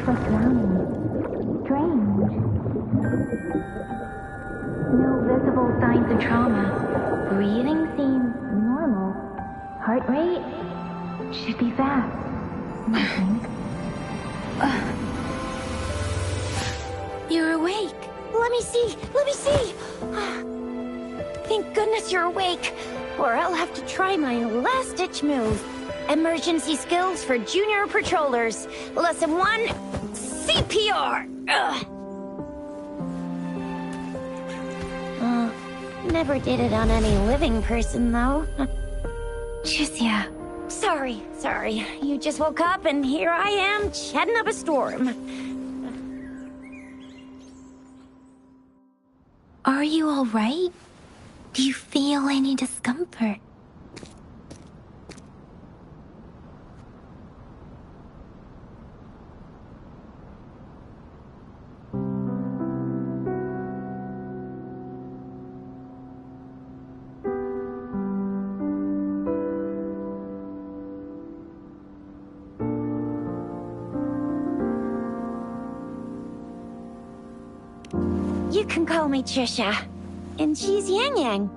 lifeless surroundings. Strange. No visible signs of trauma. Breathing seems normal. Heart rate should be fast, I think. You're awake. Let me see. Let me see. Thank goodness you're awake. Or I'll have to try my last-ditch move. Emergency skills for junior patrollers. Lesson 1, CPR. Never did it on any living person, though. Jusia. Sorry. You just woke up and here I am, chatting up a storm. Are you all right? Do you feel any discomfort? You can call me Trisha. And she's Yang Yang.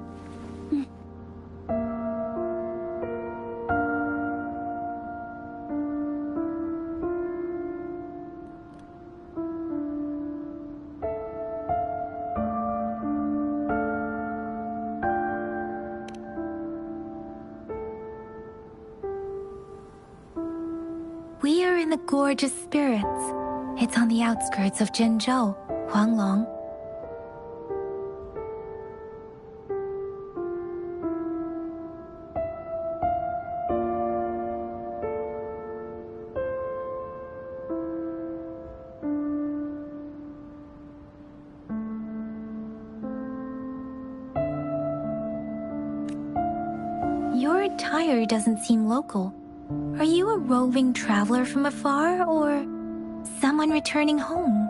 We are in the Gorge of Spirits. It's on the outskirts of Jinzhou, Huanglong. Your attire doesn't seem local. Are you a roving traveler from afar, or someone returning home?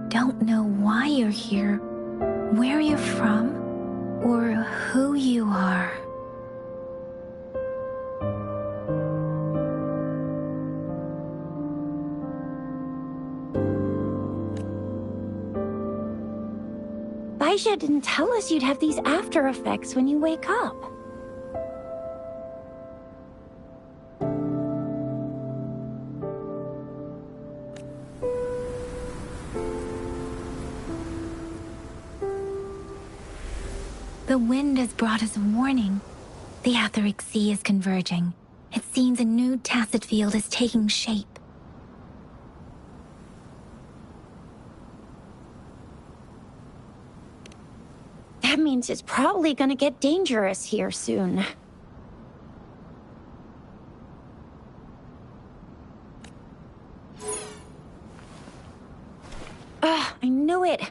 Don't know why you're here, where you're from, or who you are. Elijah didn't tell us you'd have these after effects when you wake up. The wind has brought us a warning. The Etheric Sea is converging. It seems a new tacit field is taking shape. That means it's probably gonna get dangerous here soon. Ugh, I knew it.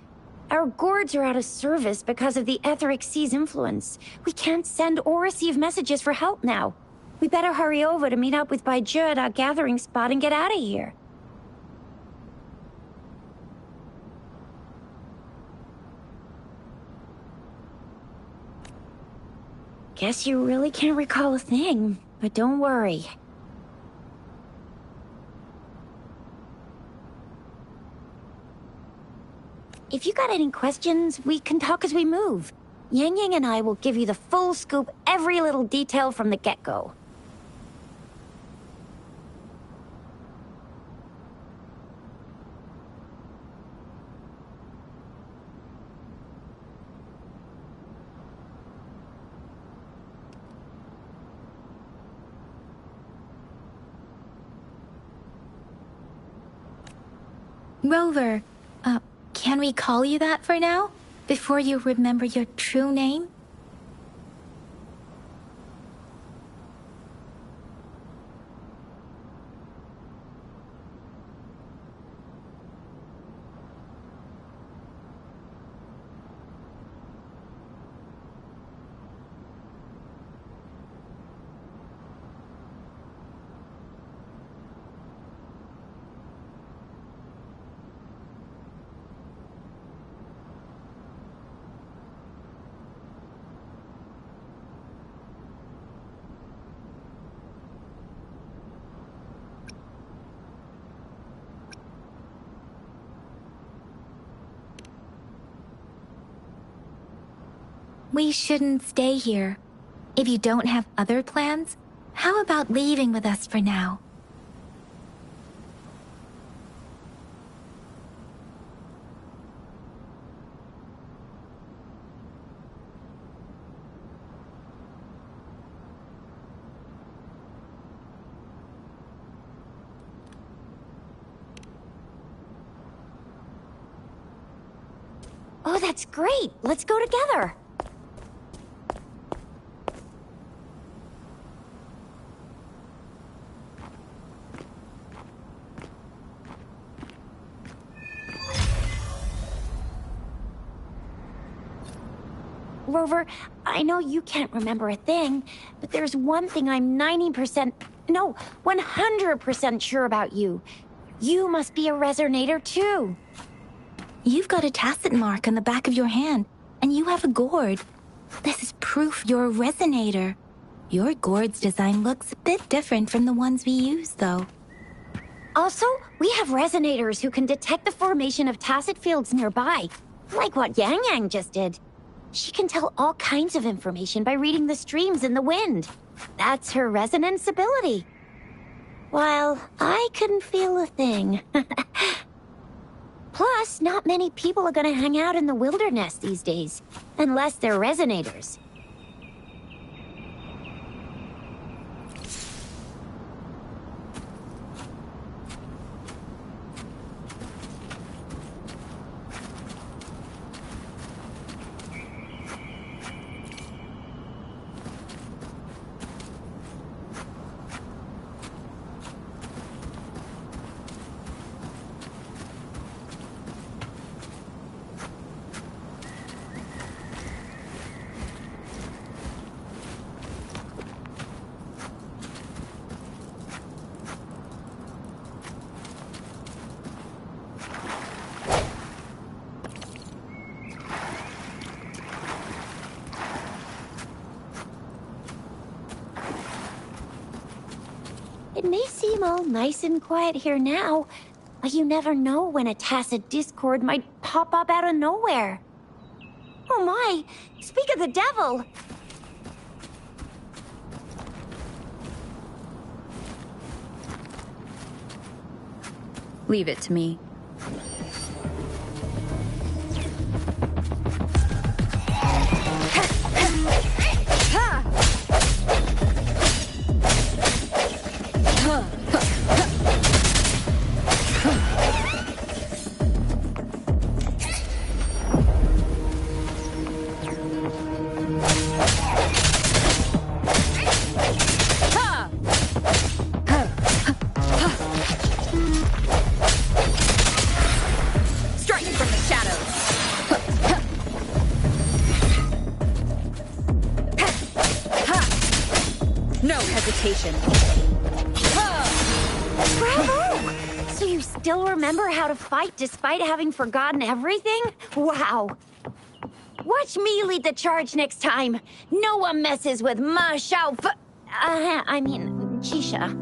Our gourds are out of service because of the Etheric Sea's influence. We can't send or receive messages for help now. We better hurry over to meet up with Baiju at our gathering spot and get out of here. Guess you really can't recall a thing, but don't worry. If you got any questions, we can talk as we move. Yang Yang and I will give you the full scoop, every little detail from the get-go. Rover, can we call you that for now? Before you remember your true name? We shouldn't stay here. If you don't have other plans, how about leaving with us for now? Oh, that's great! Let's go together! Rover, I know you can't remember a thing, but there's one thing I'm 90%, no, 100% sure about you. You must be a resonator too. You've got a tacit mark on the back of your hand, and you have a gourd. This is proof you're a resonator. Your gourd's design looks a bit different from the ones we use, though. Also, we have resonators who can detect the formation of tacit fields nearby, like what Yang Yang just did. She can tell all kinds of information by reading the streams in the wind. That's her resonance ability. While I couldn't feel a thing. Plus, not many people are gonna hang out in the wilderness these days, unless they're resonators. It may seem all nice and quiet here now, but you never know when a tacit discord might pop up out of nowhere. Oh my! Speak of the devil! Leave it to me. Striking from the shadows. No hesitation. Bravo! So you still remember how to fight despite having forgotten everything? Wow! Watch me lead the charge next time. No one messes with Ma Xiao Chisha.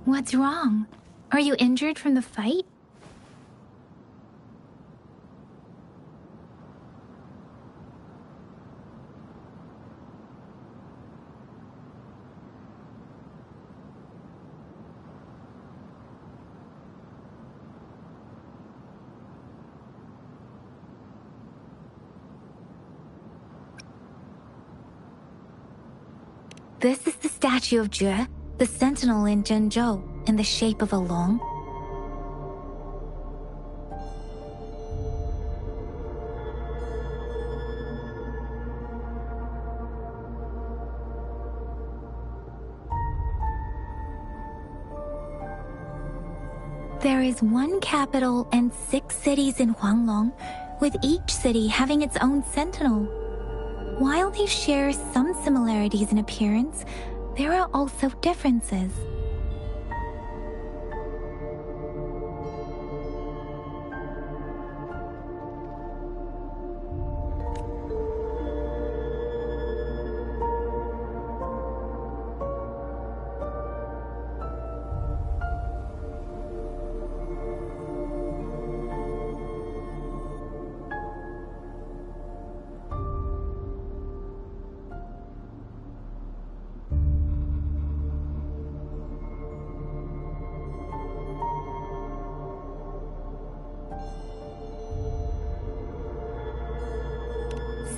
What's wrong? Are you injured from the fight? This is the statue of Jue, the sentinel in Zhenzhou, in the shape of a long. There is one capital and 6 cities in Huanglong, with each city having its own sentinel. While they share some similarities in appearance, there are also differences.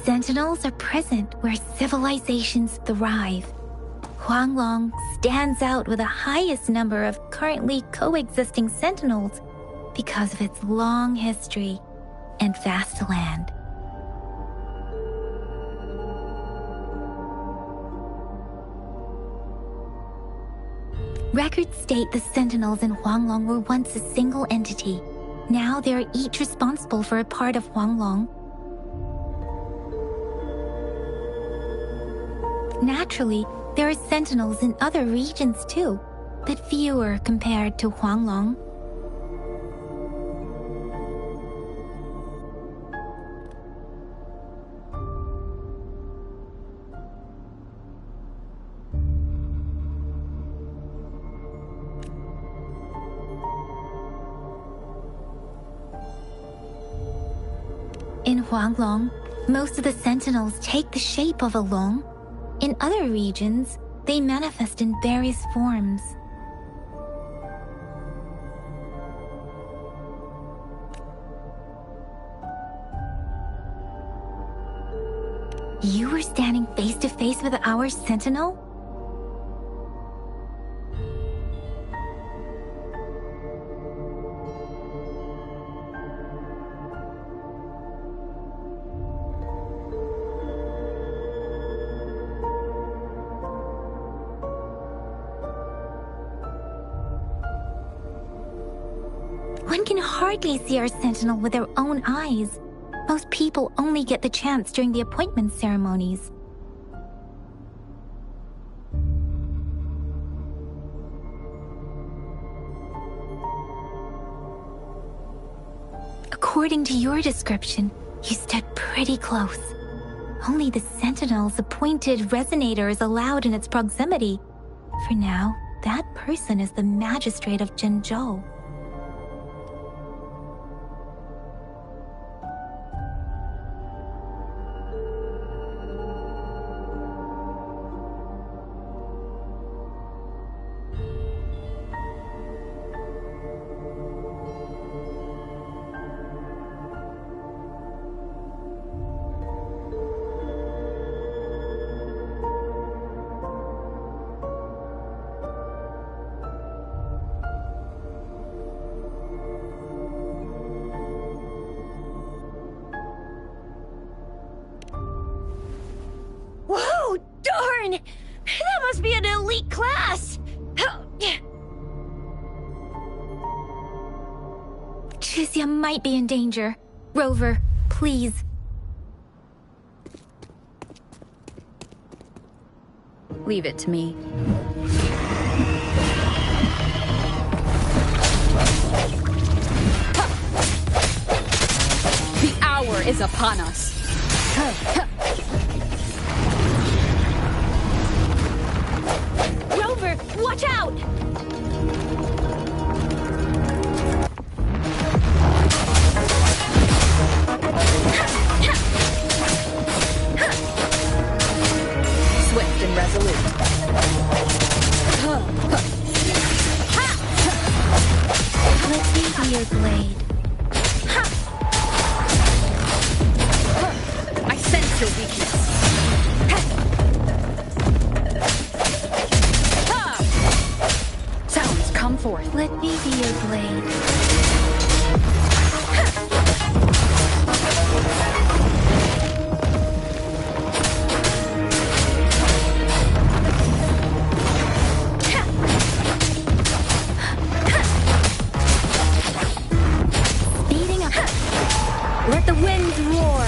Sentinels are present where civilizations thrive. Huanglong stands out with the highest number of currently coexisting sentinels because of its long history and vast land. Records state the sentinels in Huanglong were once a single entity. Now they are each responsible for a part of Huanglong. Naturally, there are sentinels in other regions too, but fewer compared to Huanglong. In Huanglong, most of the sentinels take the shape of a long. In other regions, they manifest in various forms. You were standing face to face with our sentinel? One can hardly see our sentinel with their own eyes. Most people only get the chance during the appointment ceremonies. According to your description, you stood pretty close. Only the sentinel's appointed resonator is allowed in its proximity. For now, that person is the magistrate of Zhengzhou. Whoa, darn! That must be an elite class! Chixia might be in danger. Rover, please. Leave it to me. The hour is upon us. Rover, watch out! Swift and resolute. Let me be your blade. I sense your weakness. Sounds come forth. Let me be your blade. Speeding up. Let the winds roar.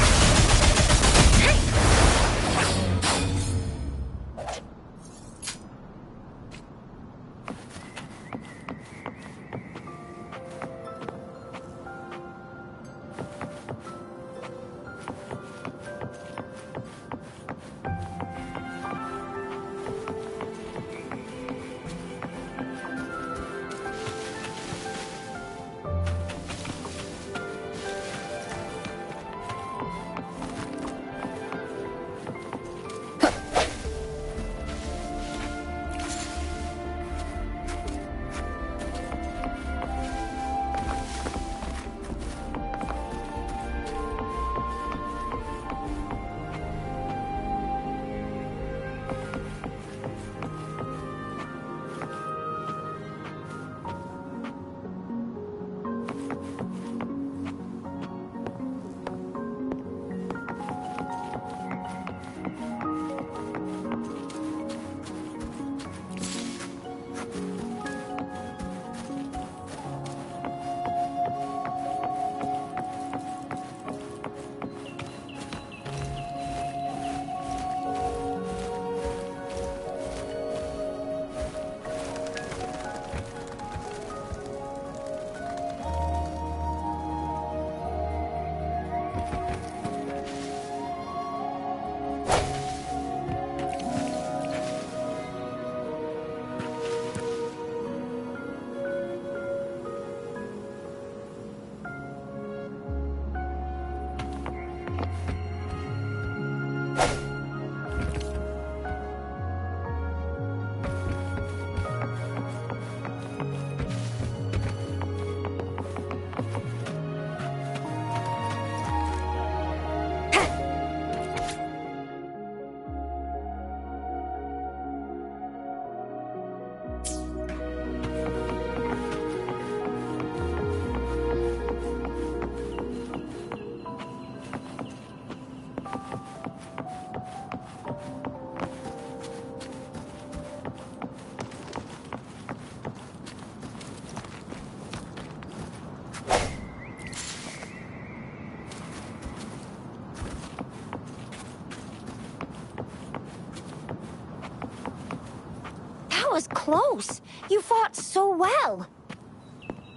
was close. You fought so well.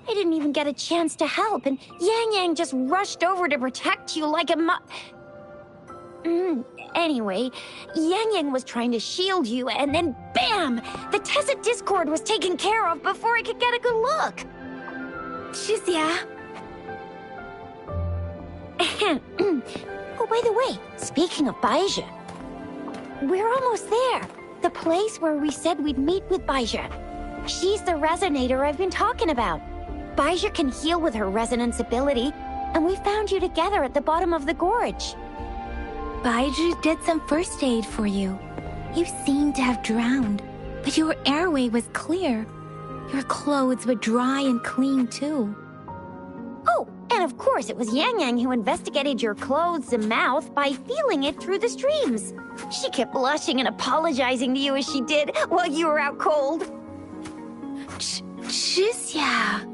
I didn't even get a chance to help, and Yang Yang just rushed over to protect you like a Anyway, Yang Yang was trying to shield you, and then BAM! The Tessa Discord was taken care of before I could get a good look. Shizia. Oh, by the way, speaking of Baija, we're almost there. The place where we said we'd meet with Baija. She's the resonator I've been talking about. Baija can heal with her resonance ability, and we found you together at the bottom of the gorge. Baiju did some first aid for you. You seemed to have drowned, but your airway was clear. Your clothes were dry and clean, too. Oh, and of course it was Yang Yang who investigated your clothes and mouth by feeling it through the streams. She kept blushing and apologizing to you as she did while you were out cold. Shizia.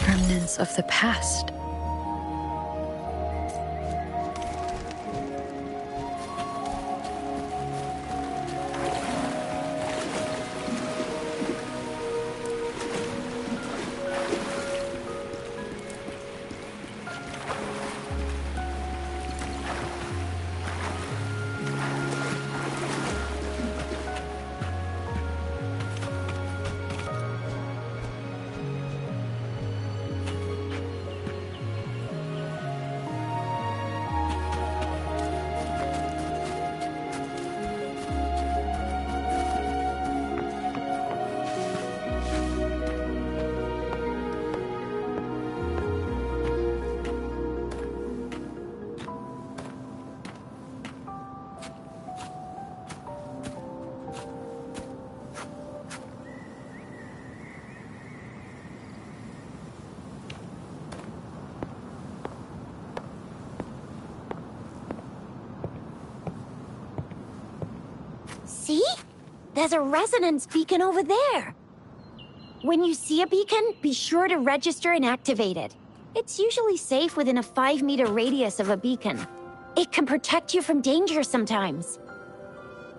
Remnants of the past. See? There's a resonance beacon over there. When you see a beacon, be sure to register and activate it. It's usually safe within a 5-meter radius of a beacon. It can protect you from danger sometimes.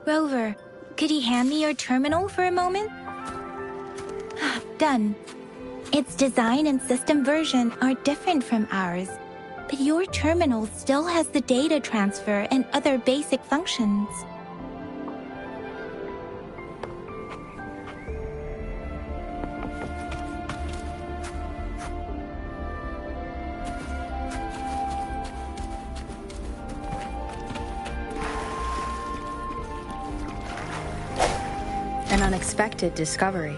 Rover, could you hand me your terminal for a moment? Done. Its design and system version are different from ours, but your terminal still has the data transfer and other basic functions. An unexpected discovery.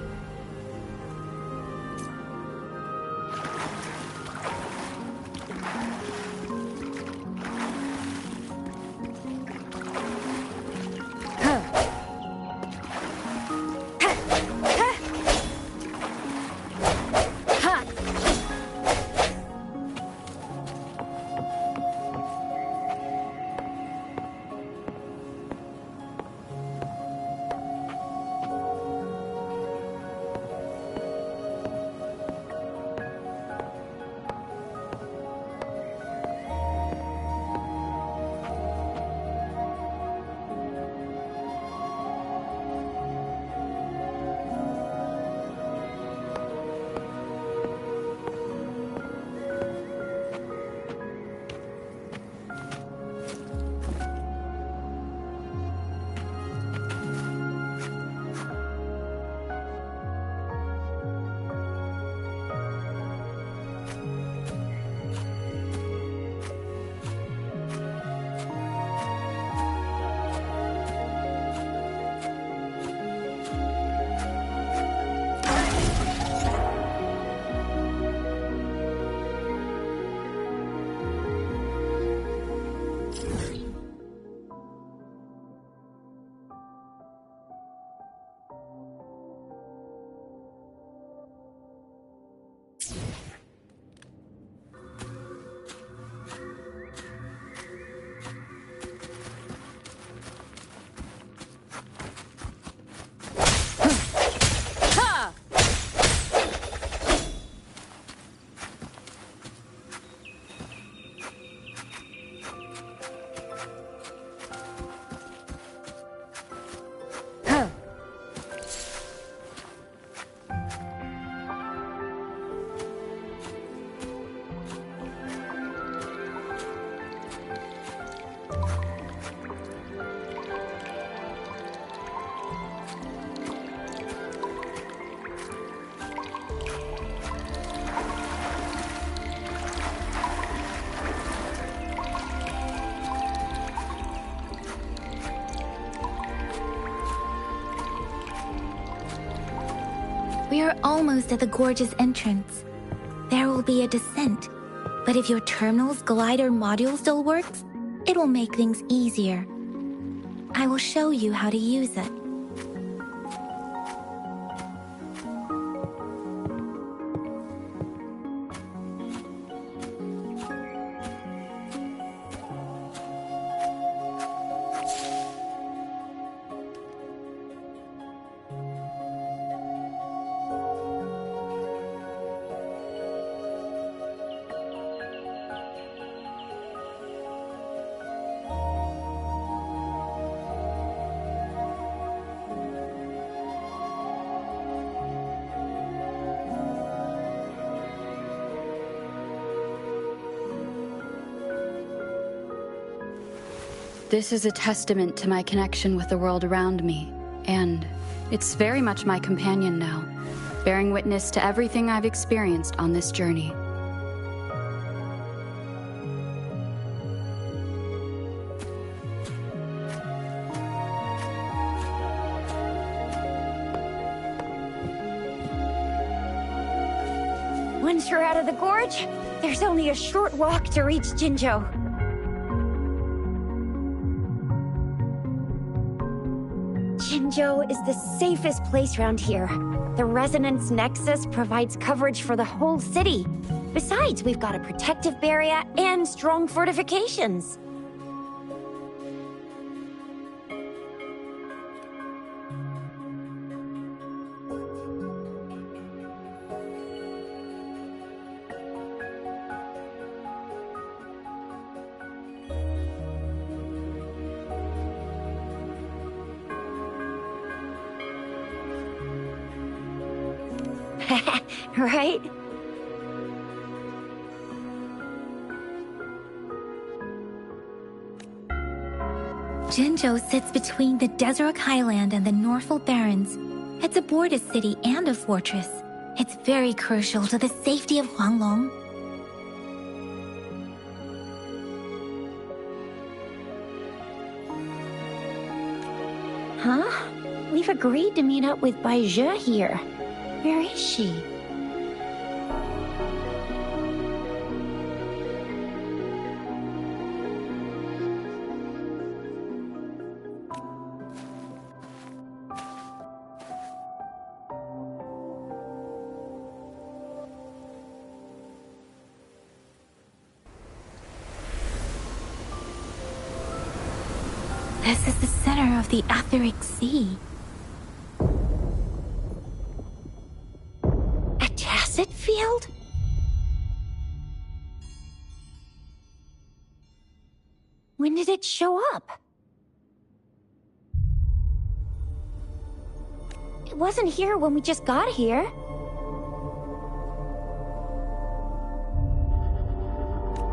We are almost at the gorge's entrance. There will be a descent, but if your terminal's glider module still works, it will make things easier. I will show you how to use it. This is a testament to my connection with the world around me, and it's very much my companion now, bearing witness to everything I've experienced on this journey. Once you're out of the gorge, there's only a short walk to reach Jinzhou. Jinzhou is the safest place around here. The Resonance Nexus provides coverage for the whole city. Besides, we've got a protective barrier and strong fortifications. Right? Jinzhou sits between the Desert Highland and the Norfolk Barrens. It's a border city and a fortress. It's very crucial to the safety of Huanglong. Huh? We've agreed to meet up with Bai Zhe here. Where is she? This is the center of the Etheric Sea. A tacit field? When did it show up? It wasn't here when we just got here.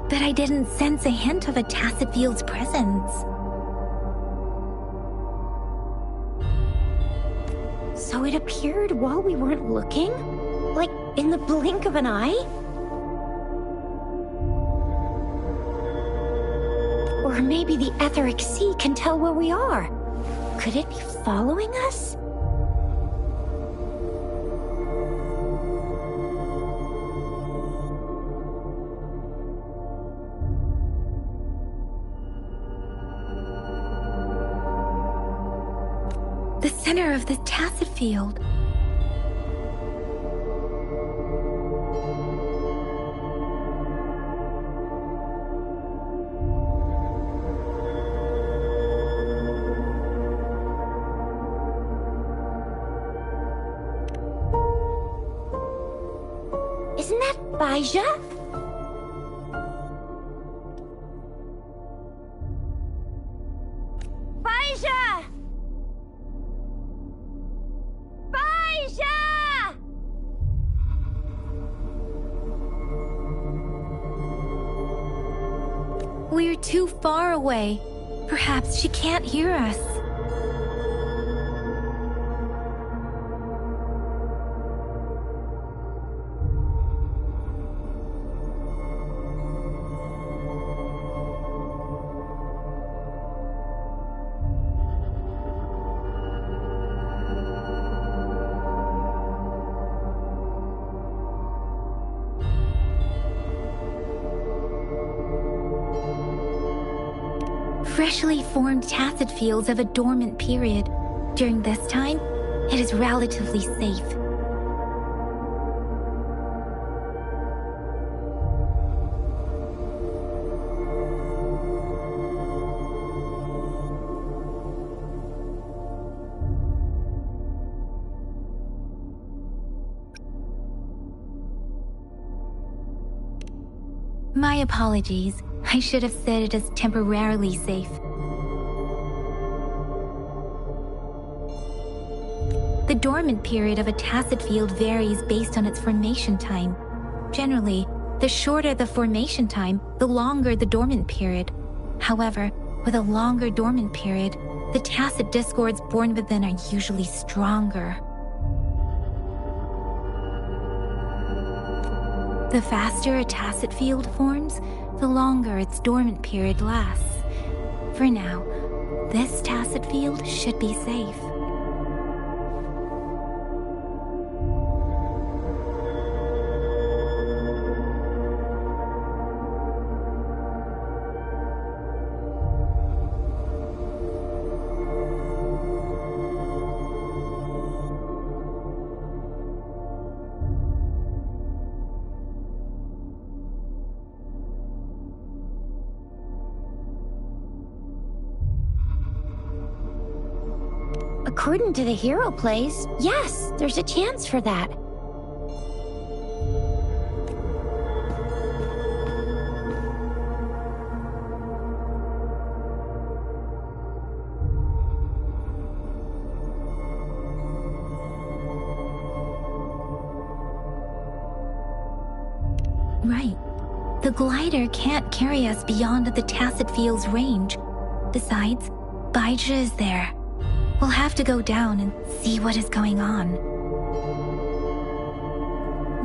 But I didn't sense a hint of a tacit field's presence. So it appeared while we weren't looking? Like, in the blink of an eye? Or maybe the Etheric Sea can tell where we are. Could it be following us? The center of the tacit field. Isn't that Bai Zhe? Bai Zhe! Bai Zhe! We're too far away. Perhaps she can't hear us. freshly formed tacet fields of a dormant period. During this time, it is relatively safe. My apologies. I should have said it is temporarily safe. The dormant period of a tacet field varies based on its formation time. Generally, the shorter the formation time, the longer the dormant period. However, with a longer dormant period, the tacet discords born within are usually stronger. The faster a tacet field forms, the longer its dormant period lasts. For now, this tacet field should be safe. According to the hero plays, yes, there's a chance for that. Right. The glider can't carry us beyond the tacet field's range. Besides, Baija is there. We'll have to go down and see what is going on.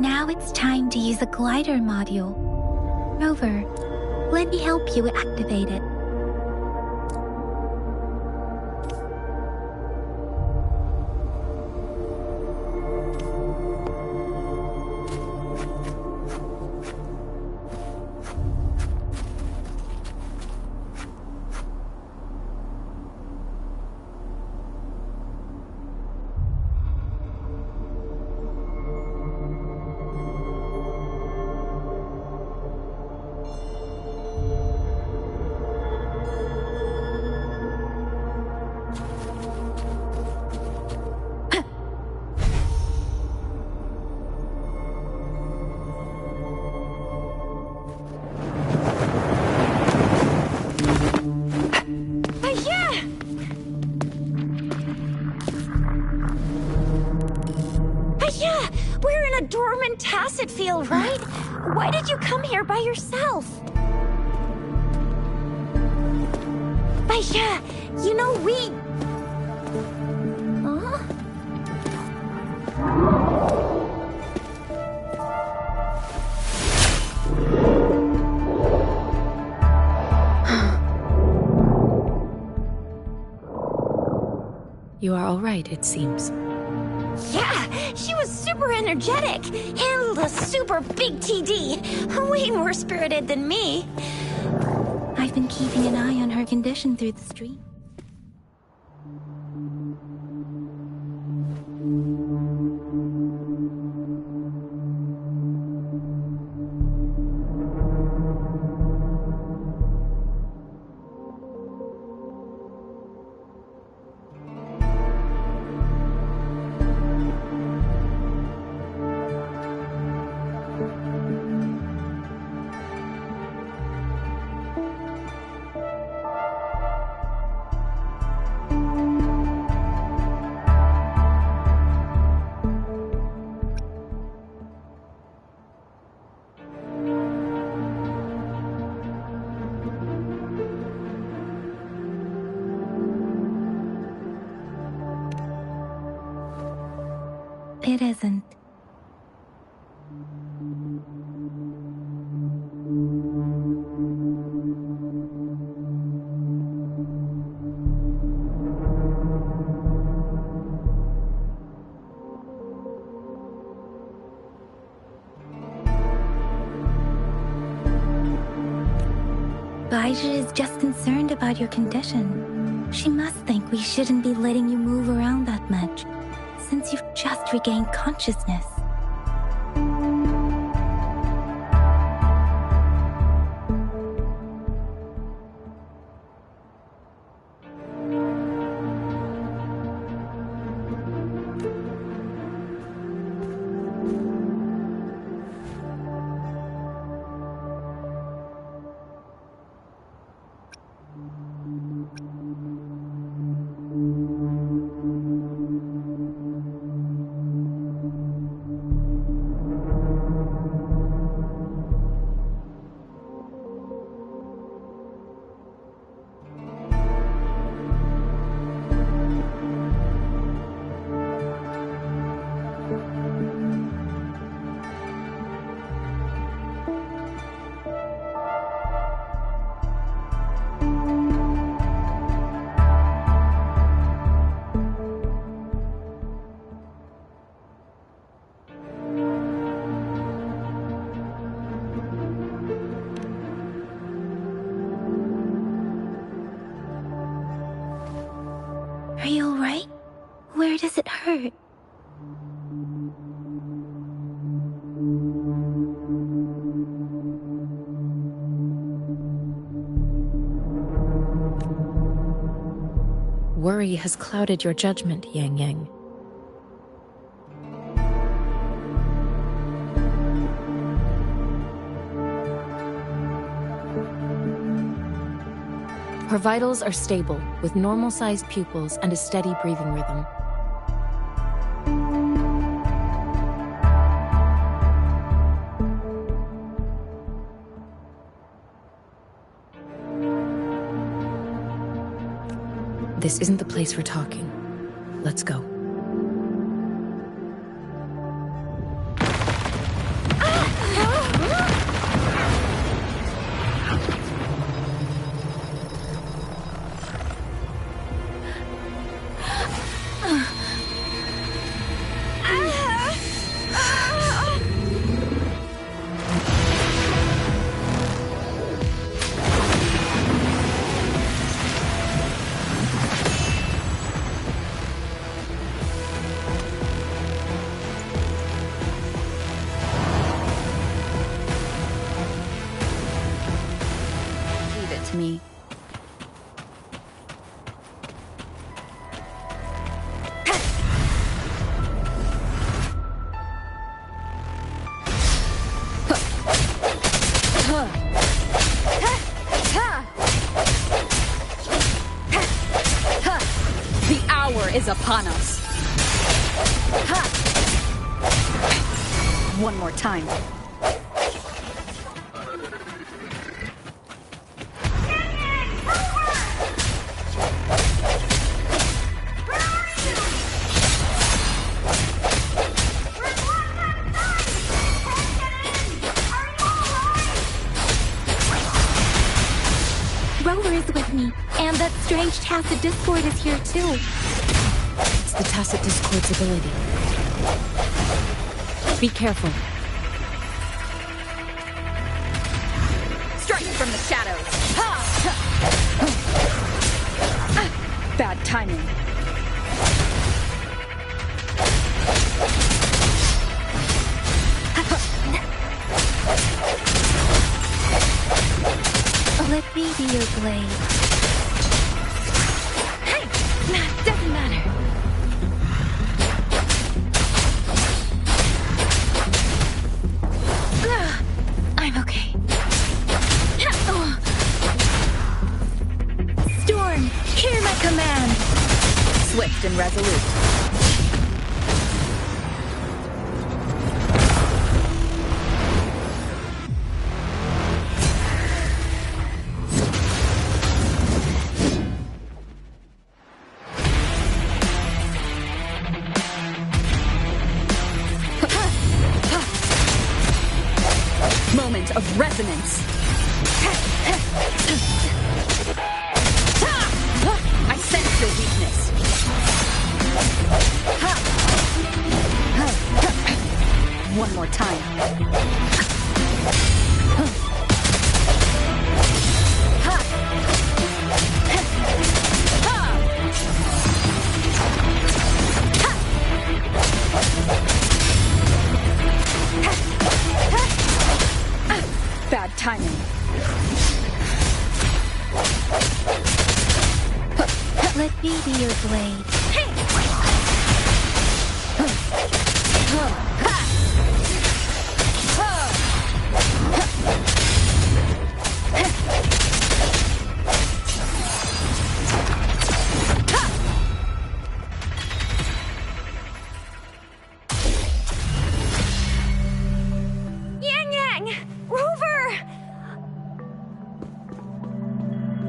Now it's time to use a glider module. Rover, let me help you activate it. Tacet field, right? Why did you come here by yourself? Baija, you know we... Huh? You are all right, it seems. Yeah, she was super energetic. Handled a super big TD. Way more spirited than me. I've been keeping an eye on her condition through the stream. It isn't. Elijah is just concerned about your condition. She must think we shouldn't be letting you move around that much, since you've just regained consciousness. Are you alright? Where does it hurt? Worry has clouded your judgment, Yang Yang. Her vitals are stable, with normal-sized pupils and a steady breathing rhythm. This isn't the place for talking. Let's go. Me. The hour is upon us. One more time. Rover is with me, and that strange Tacit Discord is here too. It's the Tacit Discord's ability. Be careful. Strike from the shadows! Bad timing. Let me be your blade. Hey! Doesn't matter. I'm okay. Storm, hear my command! Swift and resolute. Moment of resonance. I sense your weakness. Let me be your blade.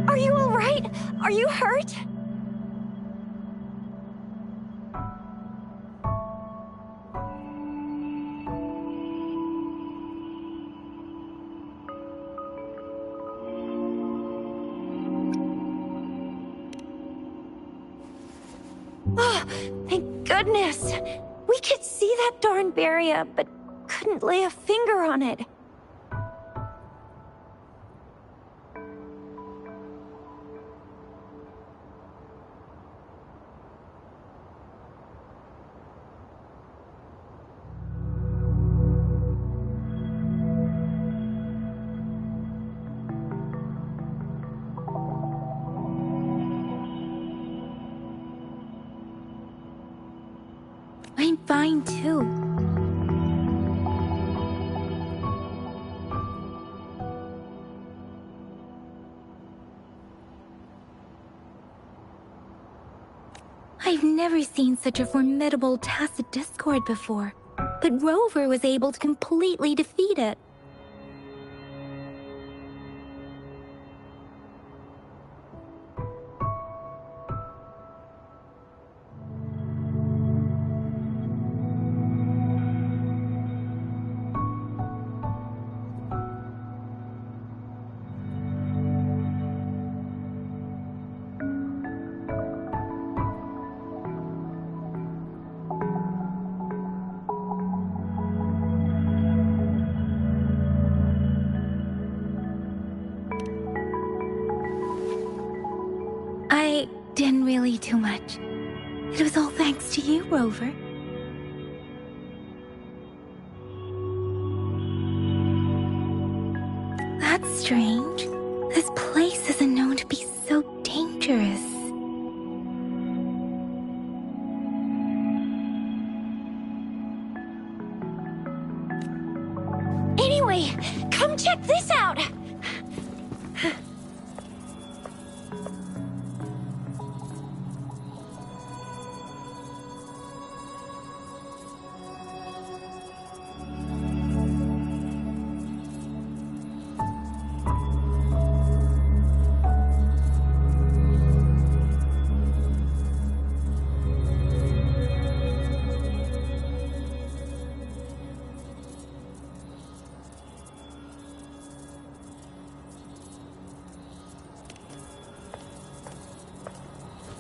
Are you all right? Are you hurt? Oh, thank goodness. We could see that darn barrier, but couldn't lay a finger on it. I'm fine too. I've never seen such a formidable tacit discord before, but Rover was able to completely defeat it. I didn't really do much. It was all thanks to you, Rover. That's strange. This place isn't known to be so dangerous. Anyway, come check this out!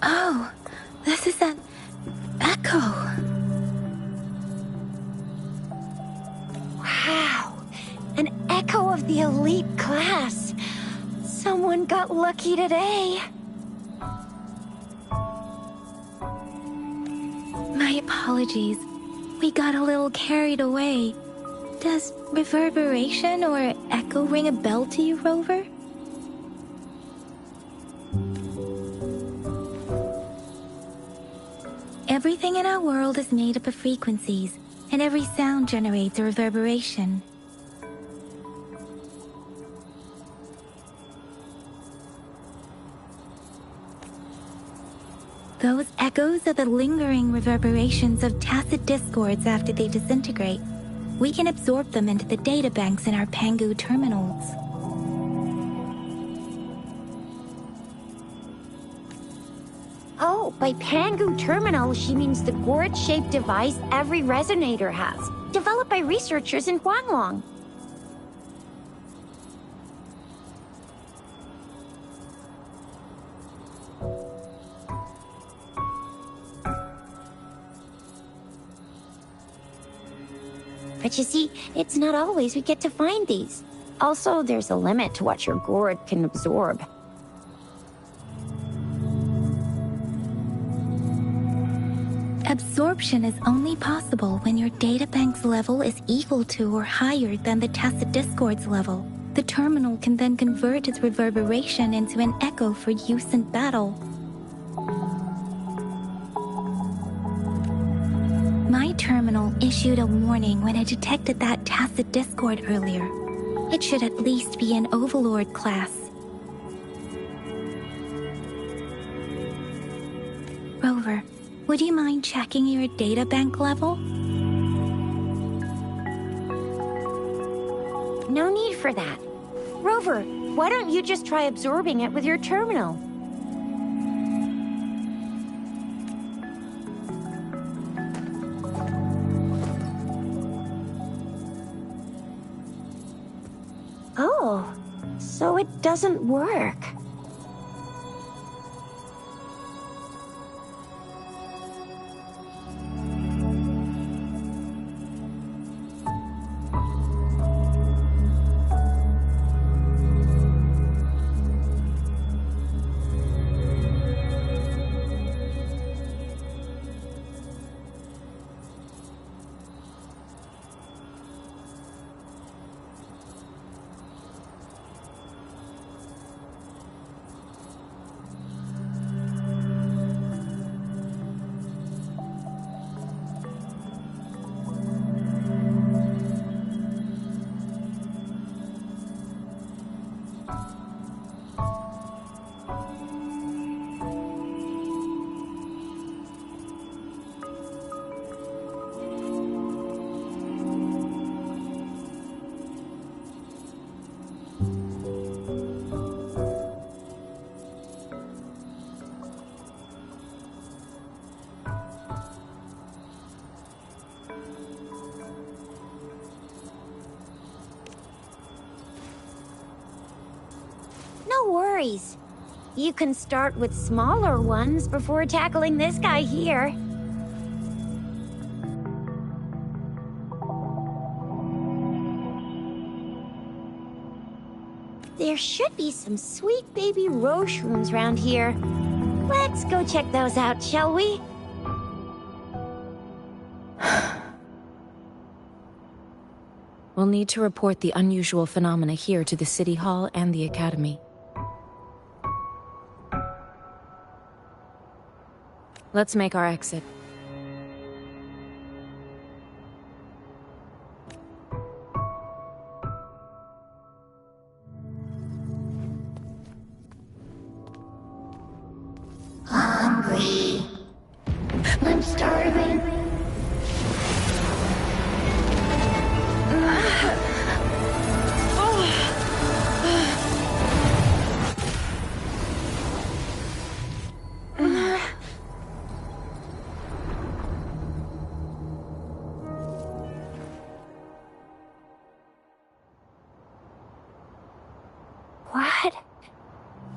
Oh, this is an echo. Wow, an echo of the elite class. Someone got lucky today. My apologies. We got a little carried away. Does reverberation or echo ring a bell to you, Rover? Everything in our world is made up of frequencies, and every sound generates a reverberation. Those echoes are the lingering reverberations of tacit discords after they disintegrate. We can absorb them into the data banks in our Pangu terminals. Oh, by Pangu Terminal, she means the gourd-shaped device every resonator has, developed by researchers in Huanglong. But you see, it's not always we get to find these. Also, there's a limit to what your gourd can absorb. Absorption is only possible when your databank's level is equal to or higher than the tacit discord's level. The terminal can then convert its reverberation into an echo for use in battle. issued a warning when it detected that tacit discord earlier. It should at least be an Overlord class. Rover, would you mind checking your data bank level? No need for that. Rover, why don't you just try absorbing it with your terminal? Oh, so it doesn't work. No worries. You can start with smaller ones before tackling this guy here. There should be some sweet baby Roche rooms around here. Let's go check those out, shall we? We'll need to report the unusual phenomena here to the City Hall and the Academy. Let's make our exit. Hungry. I'm starving.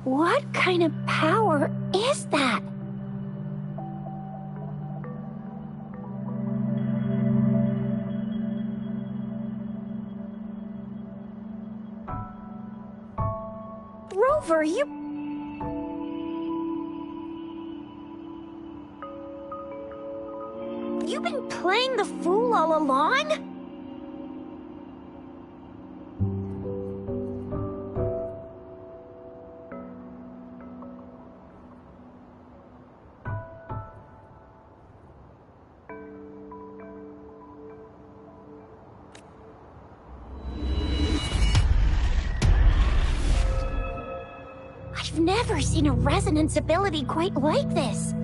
What kind of power is that? Rover, you've been playing the fool all along? I've never seen a resonance ability quite like this.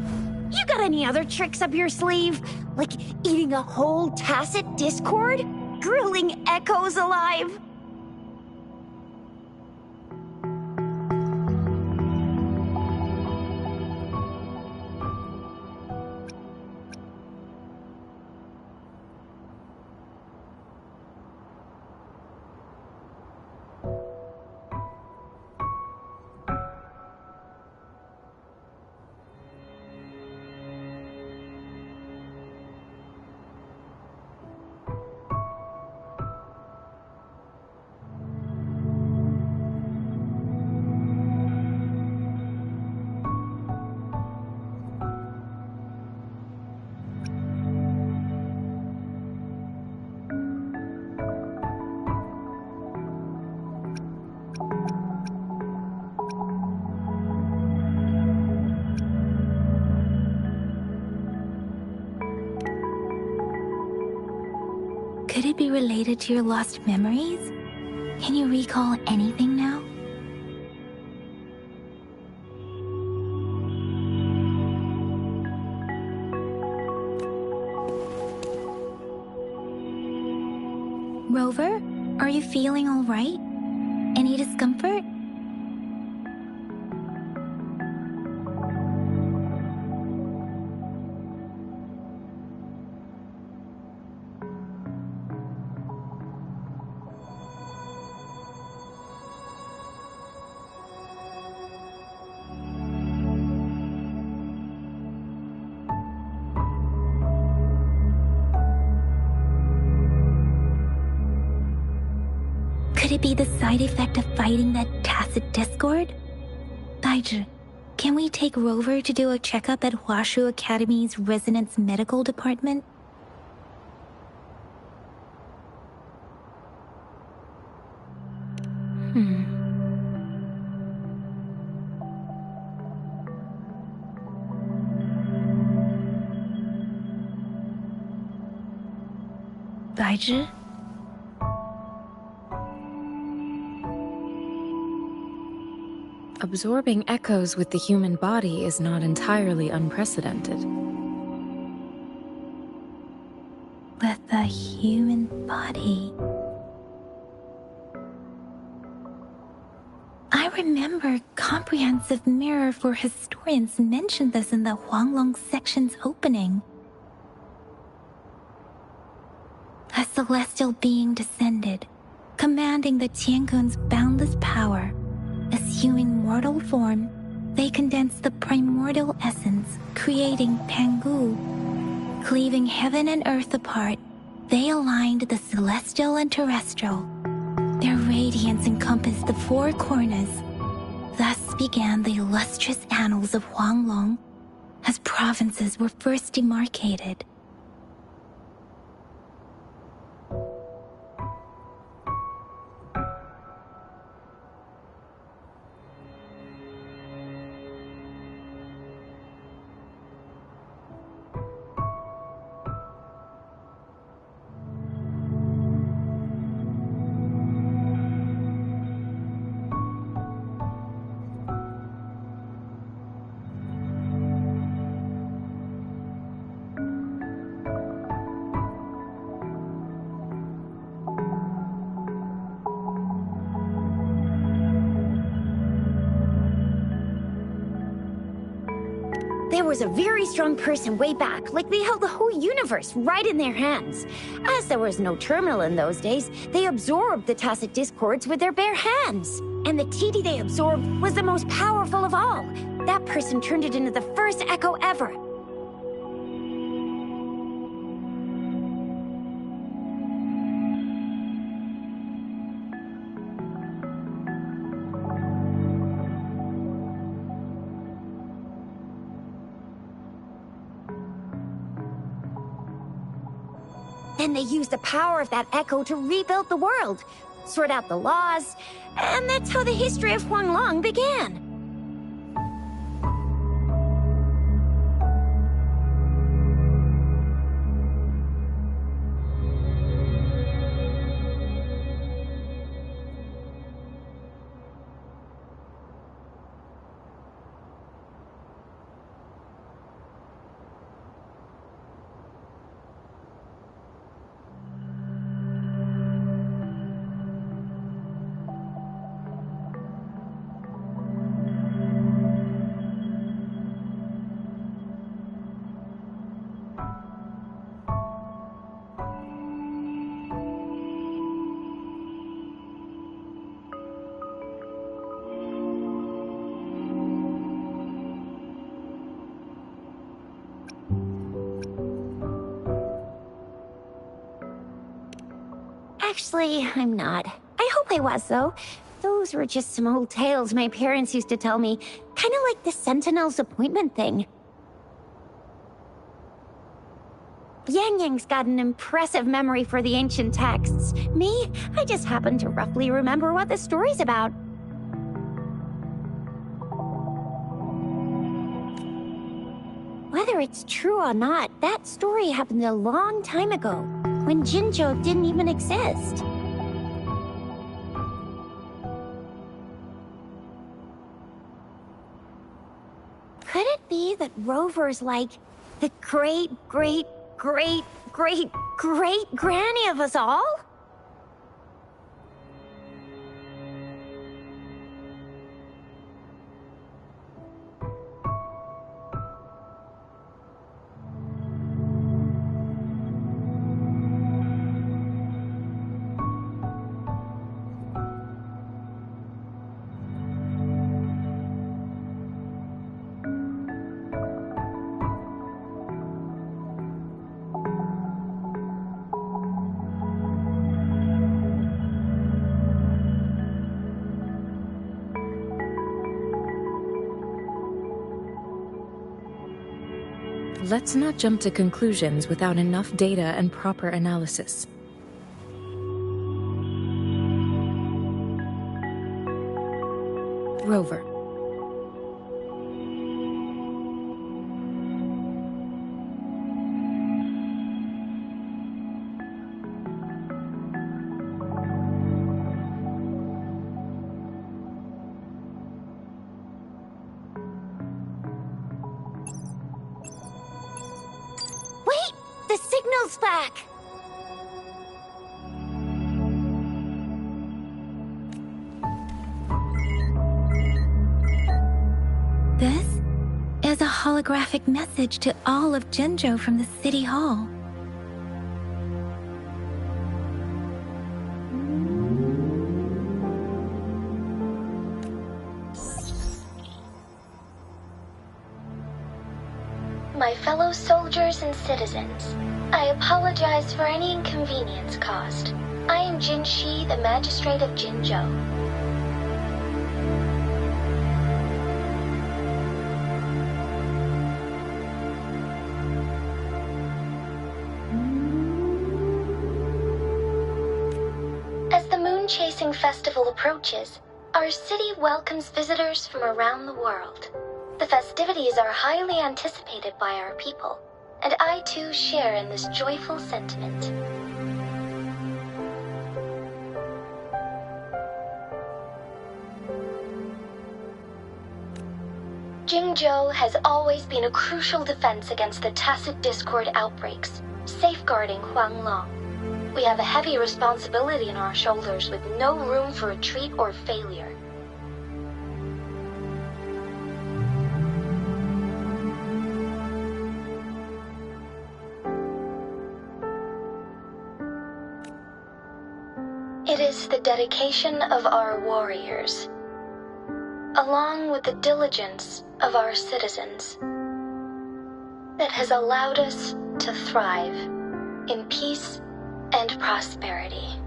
You got any other tricks up your sleeve? Like eating a whole tacit discord? Grilling echoes alive? it be related to your lost memories? Can you recall anything now? Rover, are you feeling all right? Any discomfort? Could it be the side effect of fighting that tacit discord? Daiju, can we take Rover to do a checkup at Hwashu Academy's Resonance Medical Department? Daiju? Absorbing echoes with the human body is not entirely unprecedented. With the human body. I remember Comprehensive Mirror for Historians mentioned this in the Huanglong section's opening. A celestial being descended, commanding the Tiankun's boundless power. Assuming mortal form, they condensed the primordial essence, creating Pangu. Cleaving heaven and earth apart, they aligned the celestial and terrestrial. Their radiance encompassed the four corners. Thus began the illustrious annals of Huanglong, as provinces were first demarcated. There was a very strong person way back, like they held the whole universe right in their hands. As there was no terminal in those days, they absorbed the tacit discords with their bare hands. And the TD they absorbed was the most powerful of all. That person turned it into the first echo ever. Then they used the power of that echo to rebuild the world, sort out the laws, and that's how the history of Huanglong began. Actually, I'm not. I hope I was, though. Those were just some old tales my parents used to tell me, kind of like the Sentinel's appointment thing. Yang Yang's got an impressive memory for the ancient texts. Me, I just happen to roughly remember what the story's about. Whether it's true or not, that story happened a long time ago, when Jinzhou didn't even exist. Could it be that Rover's like the great-great-great-great-great-granny of us all? Let's not jump to conclusions without enough data and proper analysis. Rover. Wait! The signal's back! This is a holographic message to all of Jinzhou from the City Hall. My fellow soldiers and citizens, I apologize for any inconvenience caused. I am Jin Shi, the Magistrate of Jinzhou. As the moon-chasing festival approaches, our city welcomes visitors from around the world. The festivities are highly anticipated by our people, and I too share in this joyful sentiment. Jinzhou has always been a crucial defense against the tacit discord outbreaks, safeguarding Huanglong. We have a heavy responsibility on our shoulders with no room for retreat or failure. It is the dedication of our warriors, along with the diligence of our citizens, that has allowed us to thrive in peace and prosperity.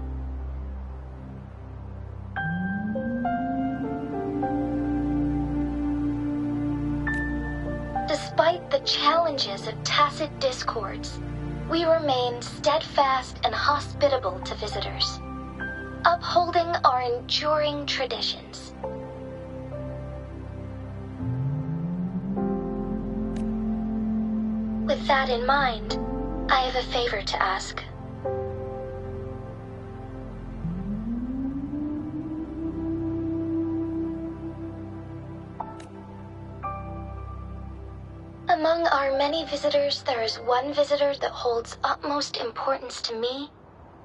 Despite the challenges of tacit discords, we remain steadfast and hospitable to visitors, upholding our enduring traditions. With that in mind, I have a favor to ask. Among our many visitors, there is one visitor that holds utmost importance to me,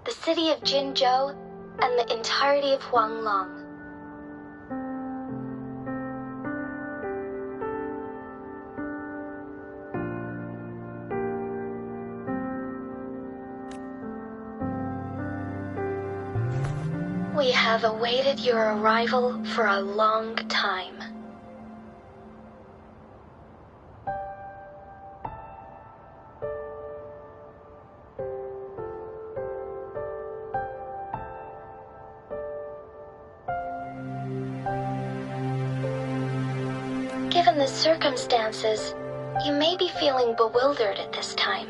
the city of Jinzhou, and the entirety of Huanglong. We have awaited your arrival for a long time. Given the circumstances, you may be feeling bewildered at this time.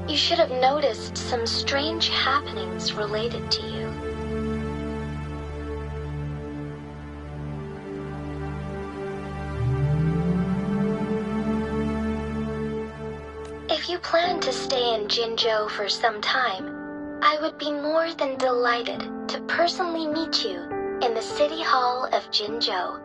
You should have noticed some strange happenings related to you. you plan to stay in Jinzhou for some time, I would be more than delighted to personally meet you in the City Hall of Jinzhou.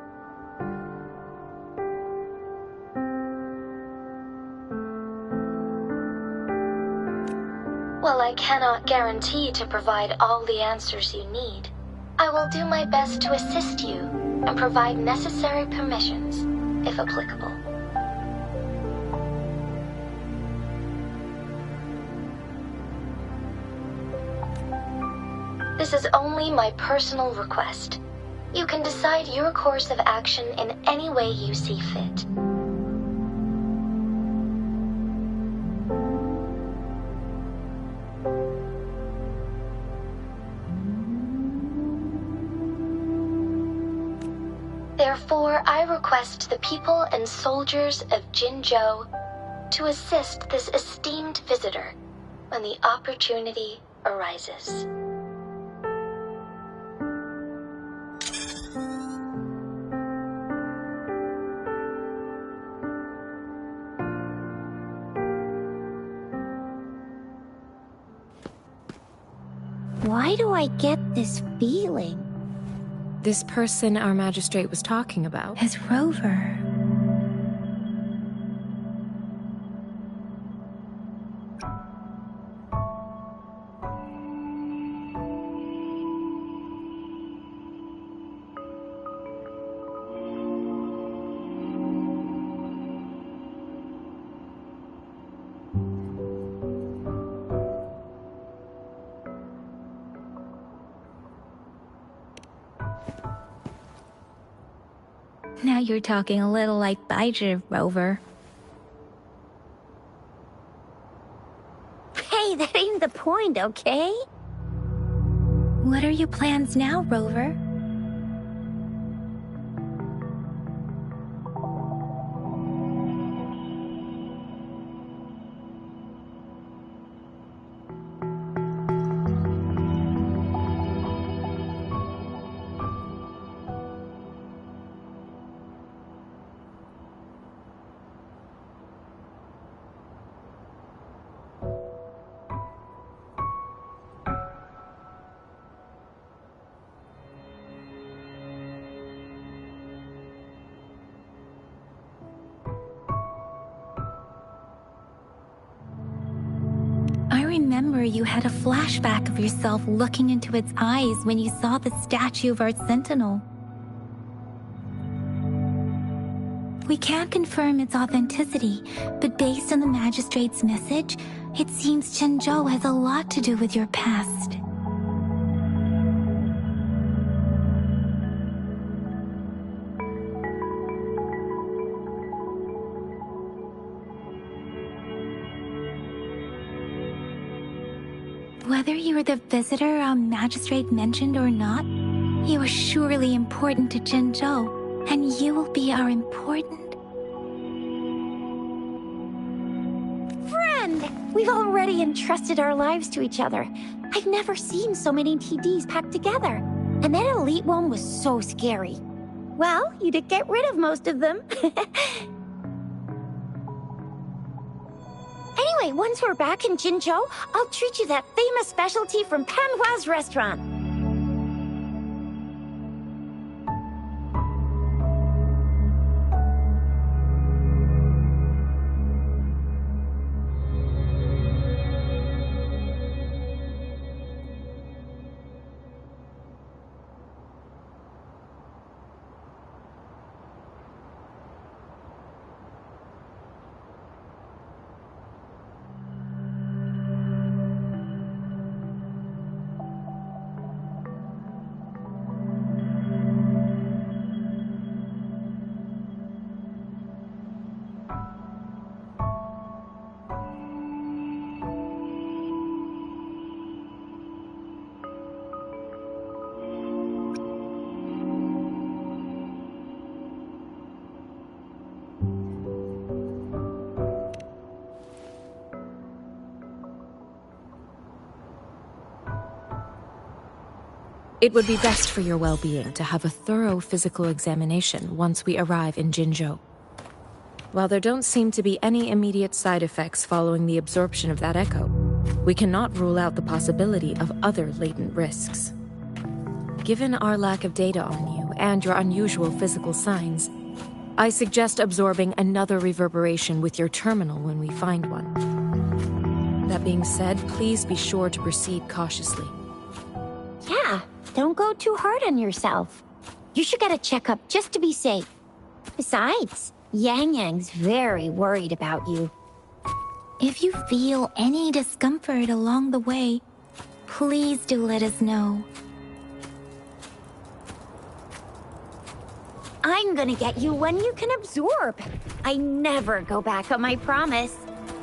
While I cannot guarantee to provide all the answers you need, I will do my best to assist you and provide necessary permissions, if applicable. This is only my personal request. You can decide your course of action in any way you see fit. Therefore, I request the people and soldiers of Jinzhou to assist this esteemed visitor when the opportunity arises. Why do I get this feeling? This person our magistrate was talking about. Is Rover. Now you're talking a little like Baizhi, Rover. Hey, that ain't the point, okay? What are your plans now, Rover? I remember you had a flashback of yourself looking into its eyes when you saw the statue of our sentinel. We can't confirm its authenticity, but based on the magistrate's message, it seems Jinzhou has a lot to do with your past. Whether you were the visitor our magistrate mentioned or not, you are surely important to Jinzhou, and you will be our important friend! We've already entrusted our lives to each other. I've never seen so many TDs packed together. And that elite one was so scary. Well, you did get rid of most of them. Anyway, once we're back in Jinzhou, I'll treat you that famous specialty from Panhua's restaurant. It would be best for your well-being to have a thorough physical examination once we arrive in Jinzhou. While there don't seem to be any immediate side effects following the absorption of that echo, we cannot rule out the possibility of other latent risks. Given our lack of data on you and your unusual physical signs, I suggest absorbing another reverberation with your terminal when we find one. That being said, please be sure to proceed cautiously. Yeah, don't go too hard on yourself. You should get a checkup just to be safe. Besides, Yang Yang's very worried about you. If you feel any discomfort along the way, please do let us know. I'm gonna get you one you can absorb. I never go back on my promise.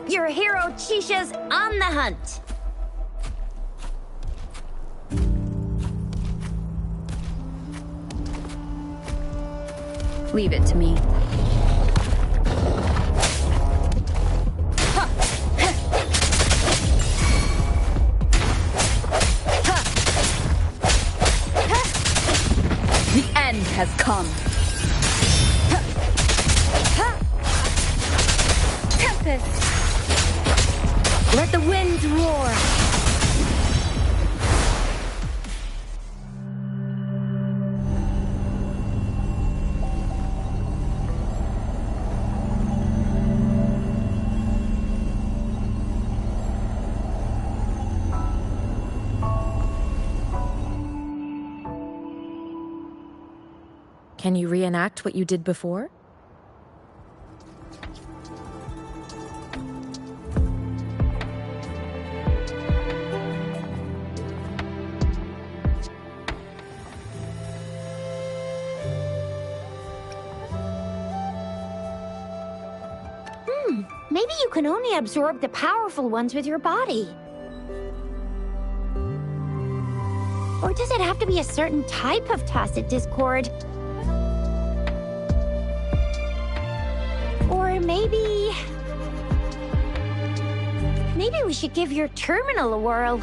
Your hero Chisha's on the hunt. Leave it to me. The end has come. Tempest! Let the winds roar! Can you reenact what you did before? Maybe you can only absorb the powerful ones with your body. Or does it have to be a certain type of tacit discord? Or maybe we should give your terminal a whirl.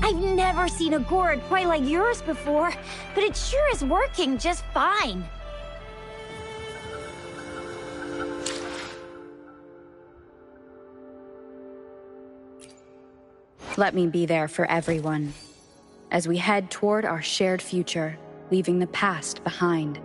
I've never seen a gourd quite like yours before, but it sure is working just fine. Let me be there for everyone, as we head toward our shared future, leaving the past behind.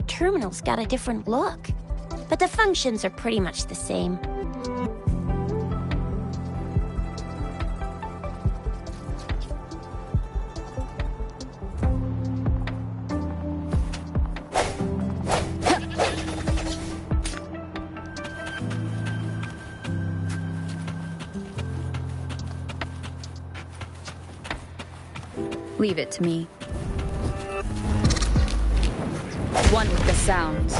terminal's got a different look, but the functions are pretty much the same. Leave it to me. One with the sounds.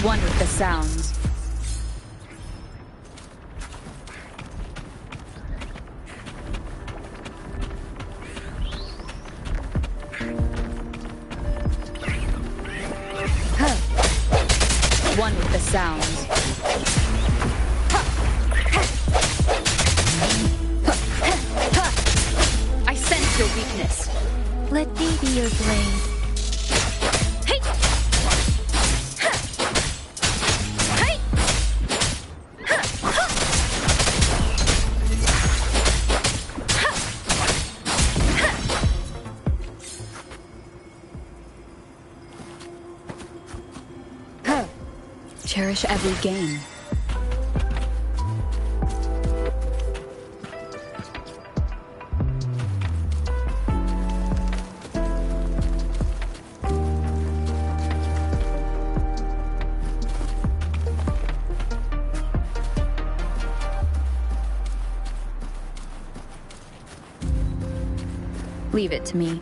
One with the sounds. One with the sounds. I sense your weakness. Let me be your blade. Hey! Hey! Cherish every gain. Leave it to me.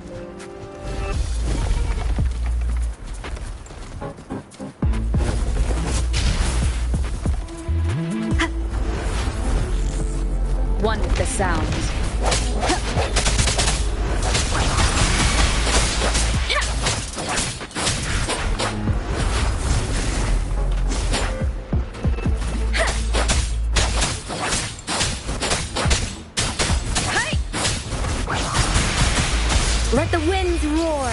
One with the sounds. Let the winds roar!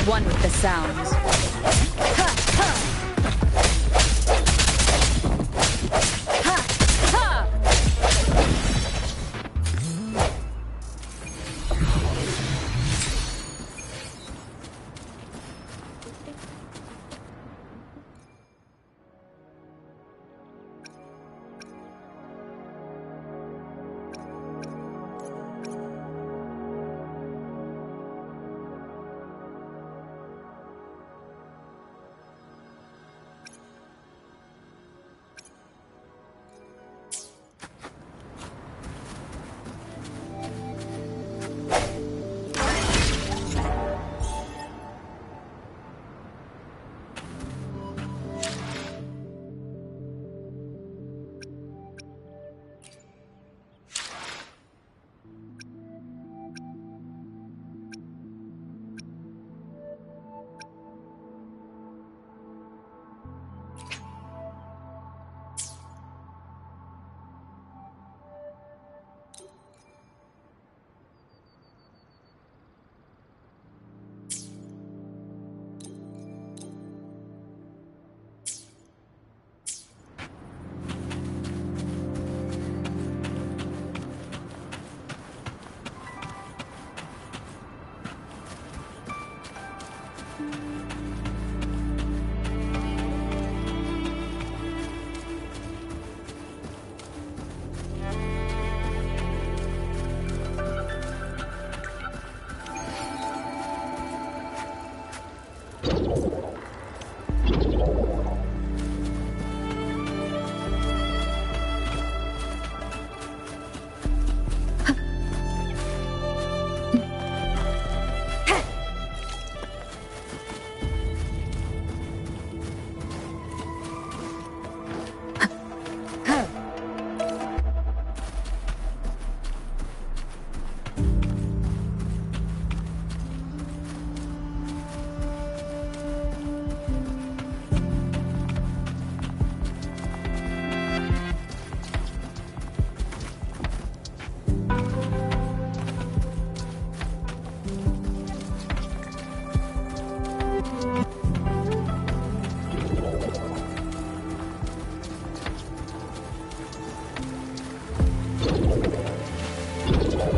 One with the sounds.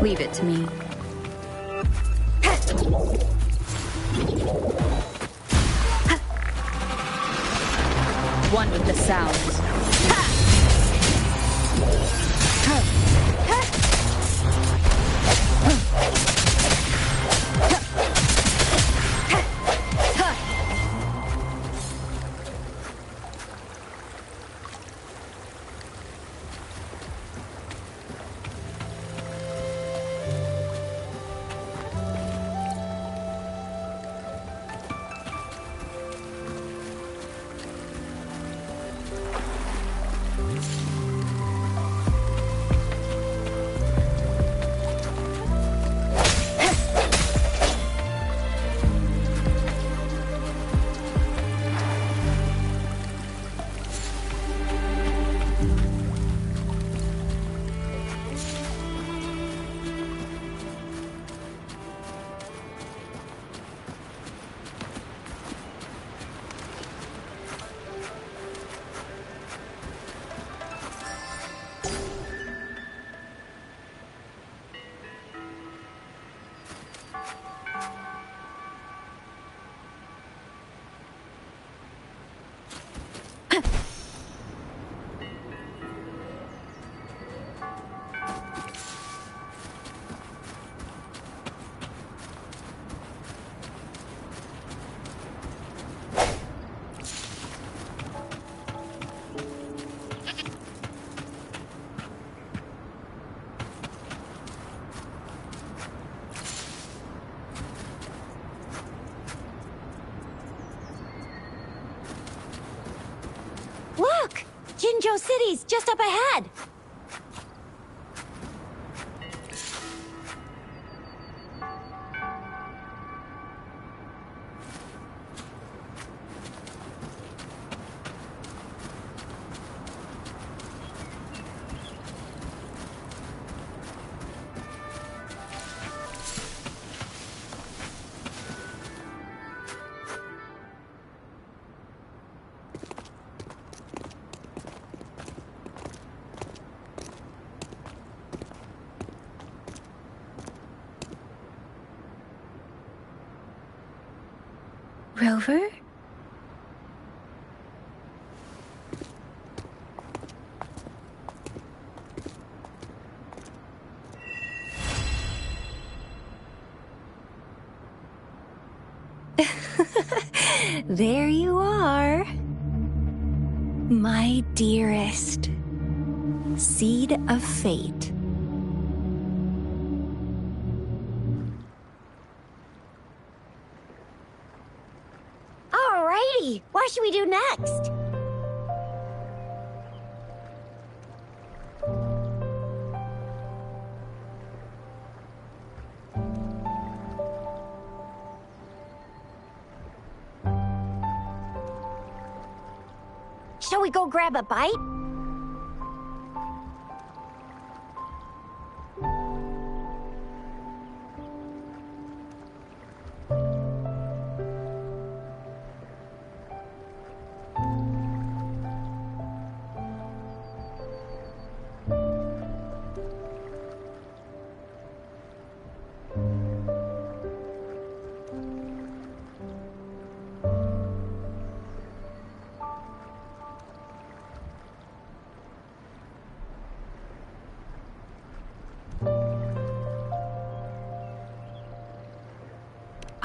Leave it to me. One with the sounds. Look! Jinzhou City's just up ahead! Rover? There you are. My dearest. Seed of fate. Alrighty, what should we do next? Shall we go grab a bite?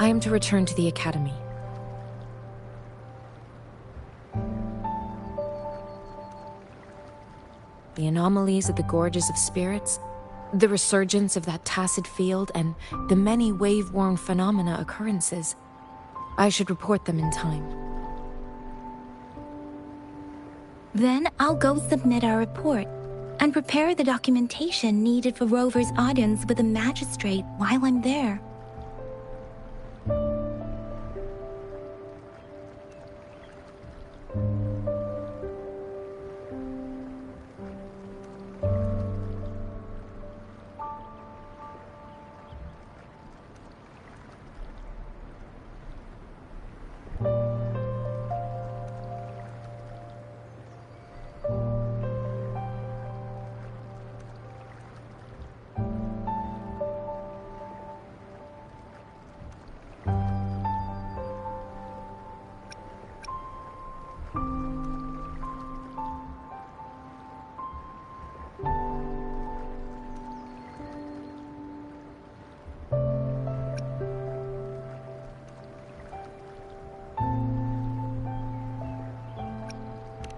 I am to return to the Academy. The anomalies of the Gorges of Spirits, the resurgence of that tacit field, and the many wave-worn phenomena occurrences. I should report them in time. Then I'll go submit our report and prepare the documentation needed for Rover's audience with the magistrate while I'm there.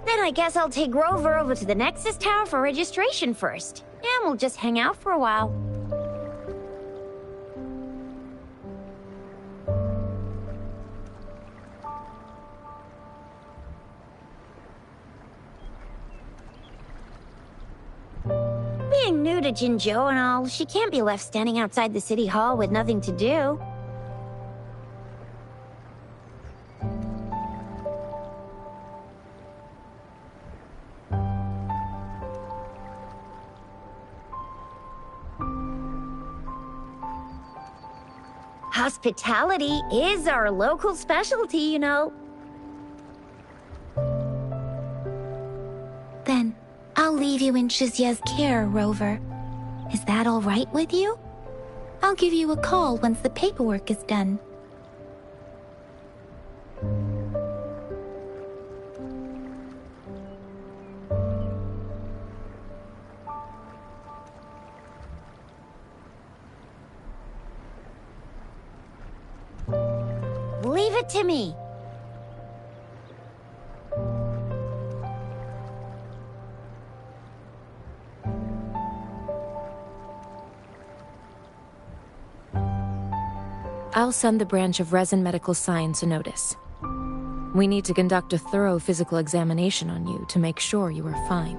Then I guess I'll take Rover over to the Nexus Tower for registration first. And we'll just hang out for a while. Being new to Jinzhou and all, she can't be left standing outside the city hall with nothing to do. Hospitality is our local specialty, you know. Then I'll leave you in Shizia's care, Rover. Is that all right with you? I'll give you a call once the paperwork is done. Leave it to me. I'll send the branch of Resin Medical Science a notice. We need to conduct a thorough physical examination on you to make sure you are fine.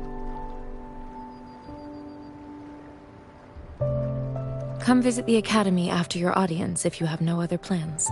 Come visit the Academy after your audience if you have no other plans.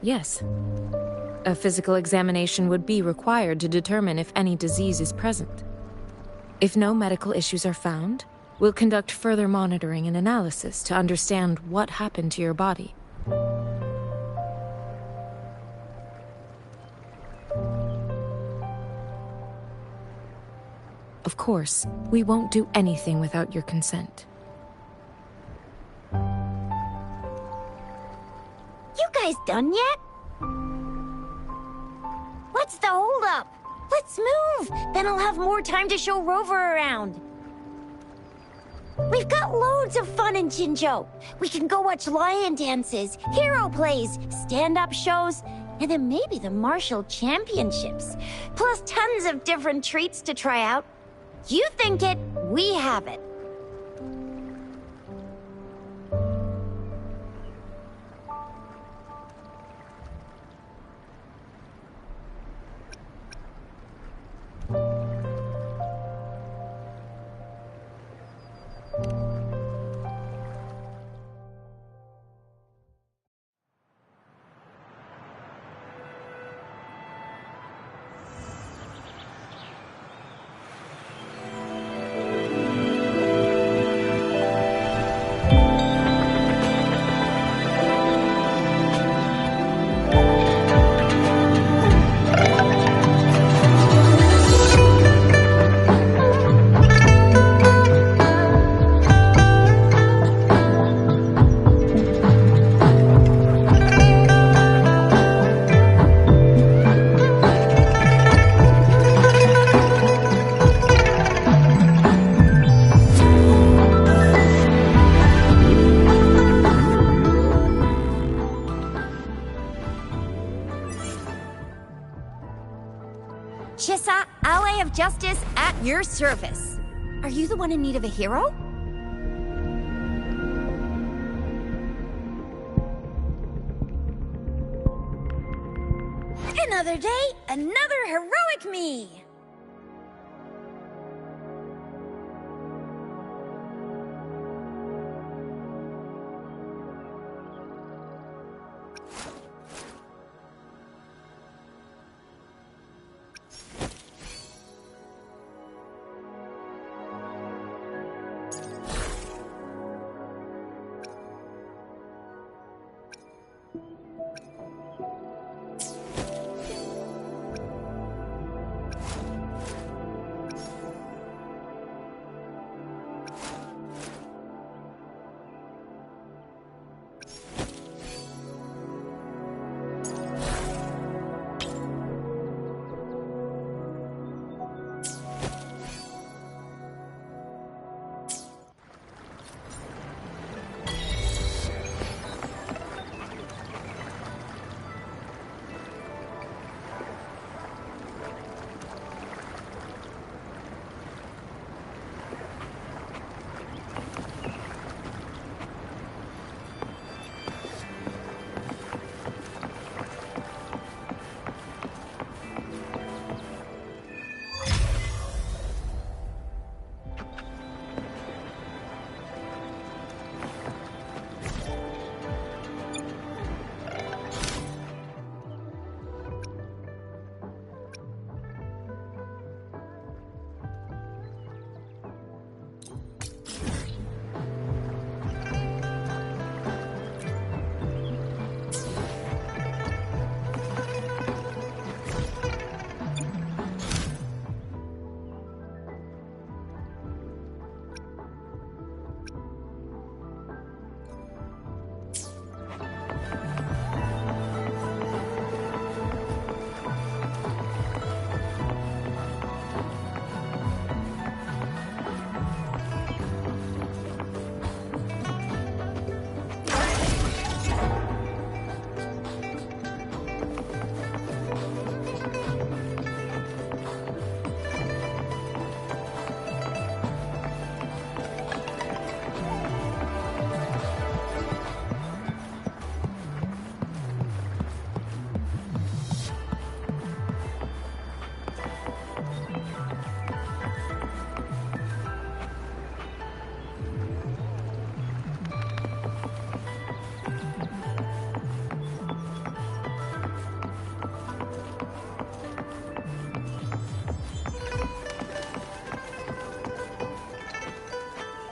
Yes. A physical examination would be required to determine if any disease is present. If no medical issues are found, we'll conduct further monitoring and analysis to understand what happened to your body. Of course, we won't do anything without your consent. You guys done yet? What's the holdup? Let's move! Then I'll have more time to show Rover around. We've got loads of fun in Jinzhou. We can go watch lion dances, hero plays, stand-up shows, and then maybe the martial championships. Plus tons of different treats to try out. You think it, we have it. Chissa, ally of justice, at your service. Are you the one in need of a hero? Another day, another heroic me!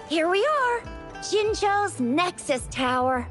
Here we are, Jinzhou's Nexus Tower.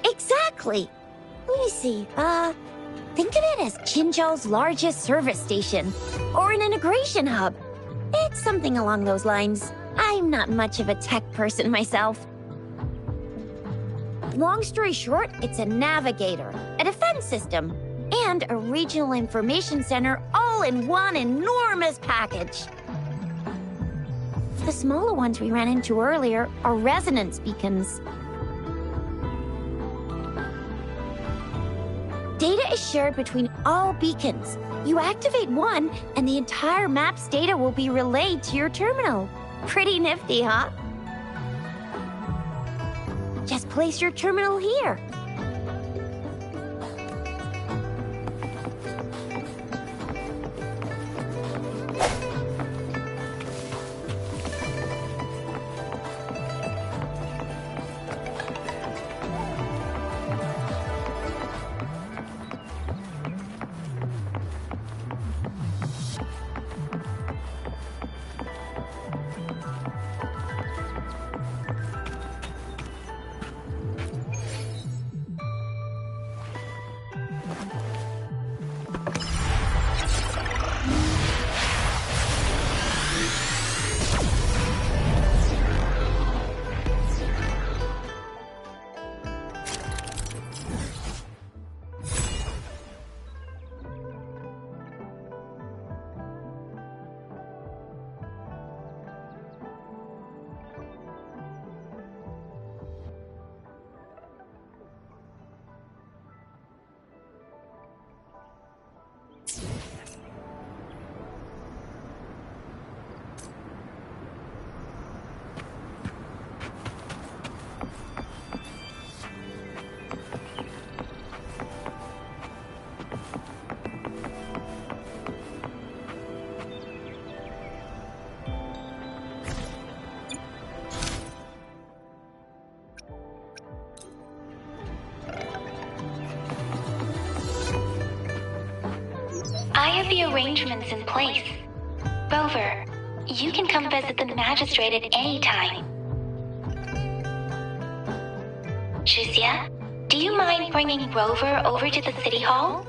Exactly. Let me see. Think of it as Jinzhou's largest service station, or an integration hub. It's something along those lines. I'm not much of a tech person myself. Long story short, it's a navigator, a defense system, and a regional information center all in one enormous package. The smaller ones we ran into earlier are resonance beacons. Data is shared between all beacons. You activate one, and the entire map's data will be relayed to your terminal. Pretty nifty, huh? Just place your terminal here. the arrangements in place. Rover, you can come visit the magistrate at any time. Shuzia, do you mind bringing Rover over to the City Hall?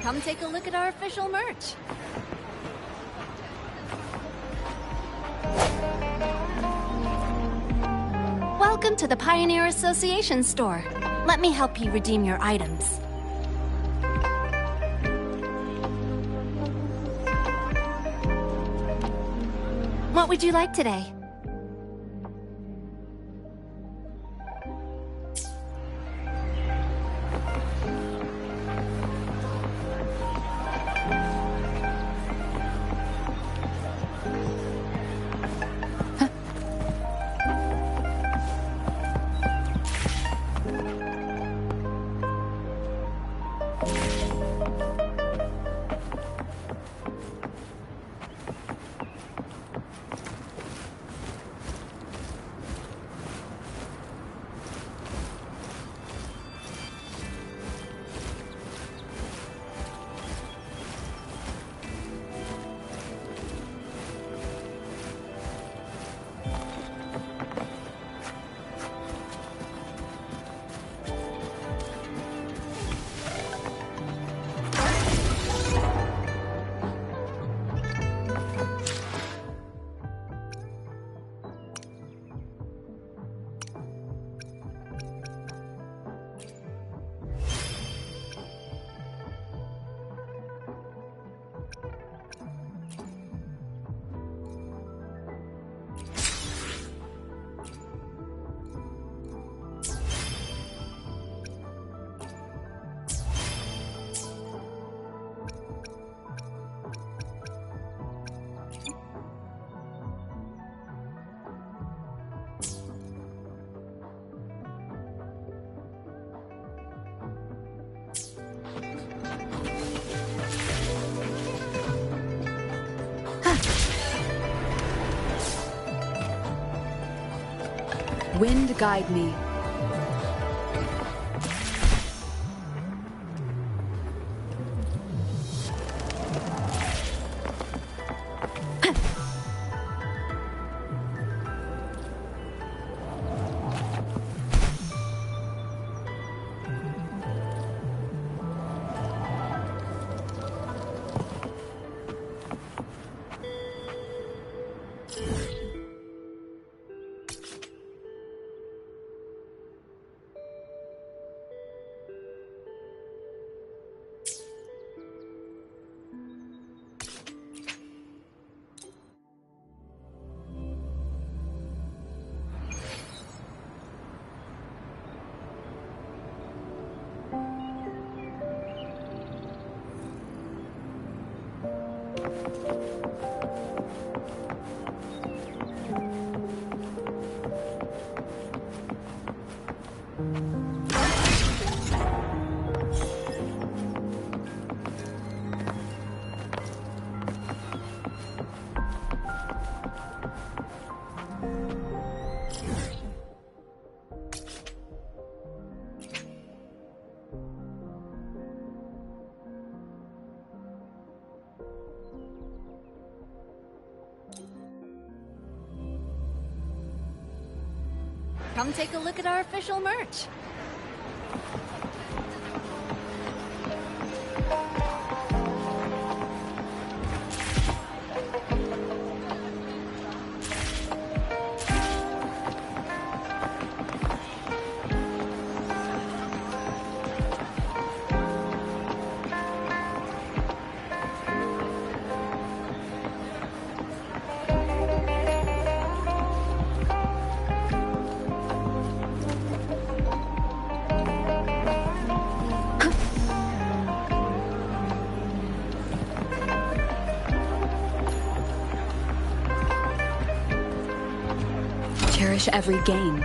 Come take a look at our official merch. Welcome to the Pioneer Association store. Let me help you redeem your items. What would you like today? Wind guide me. Come take a look at our official merch. Cherish every gain.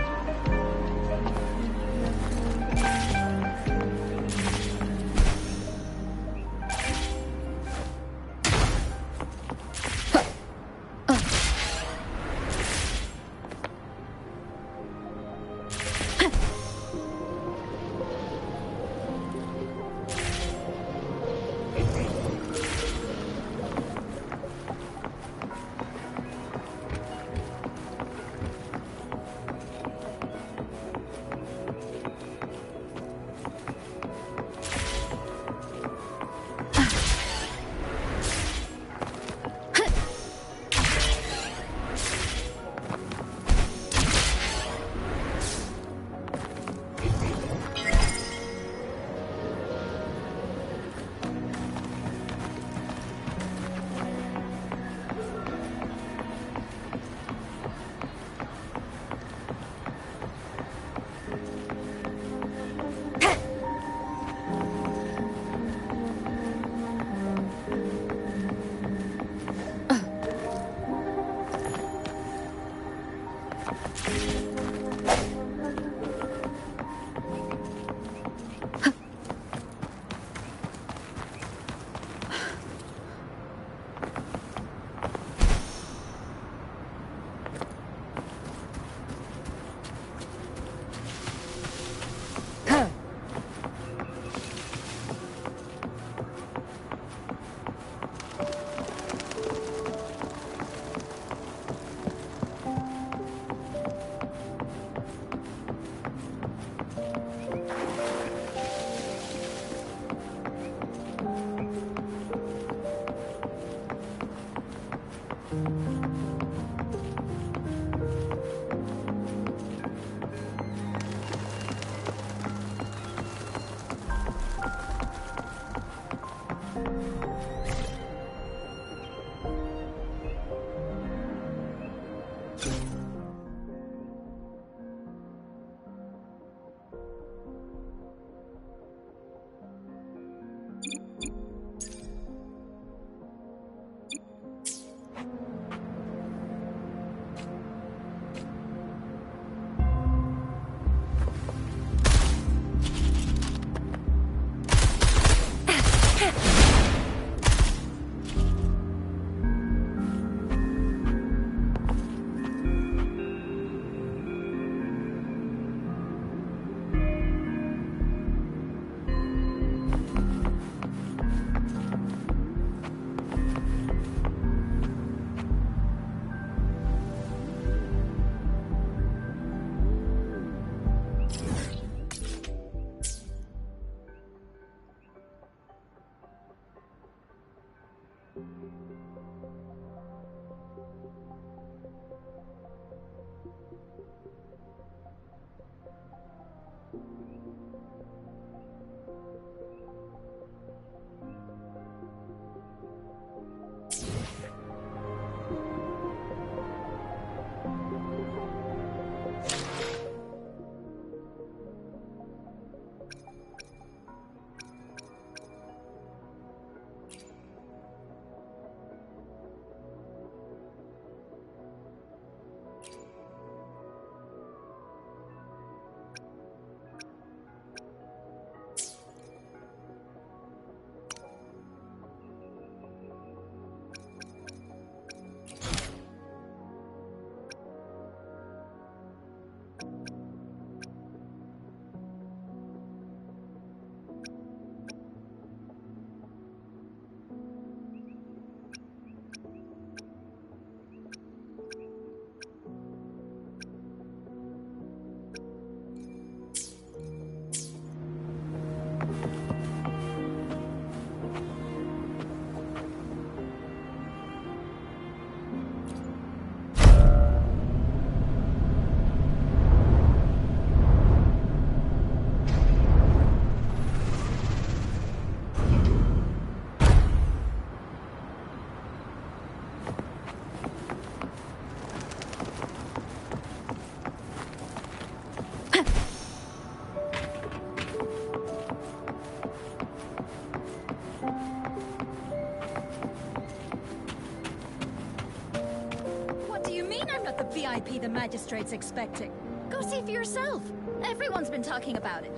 VIP the magistrate's expecting. Go see for yourself. Everyone's been talking about it.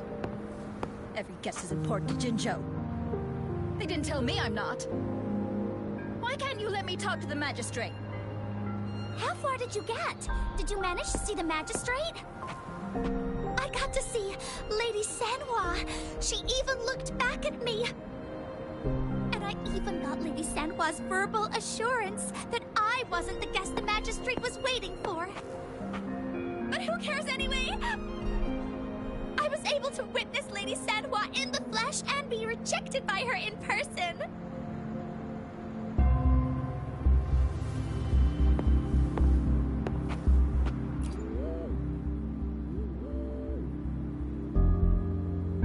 Every guess is important to Jinzhou. They didn't tell me I'm not. Why can't you let me talk to the magistrate? How far did you get? Did you manage to see the magistrate? I got to see Lady Sanhua. She even looked back at me. And I even got Lady Sanhua's verbal assurance that I wasn't the guest the magistrate was waiting for. But who cares anyway? I was able to witness Lady Sanhua in the flesh and be rejected by her in person.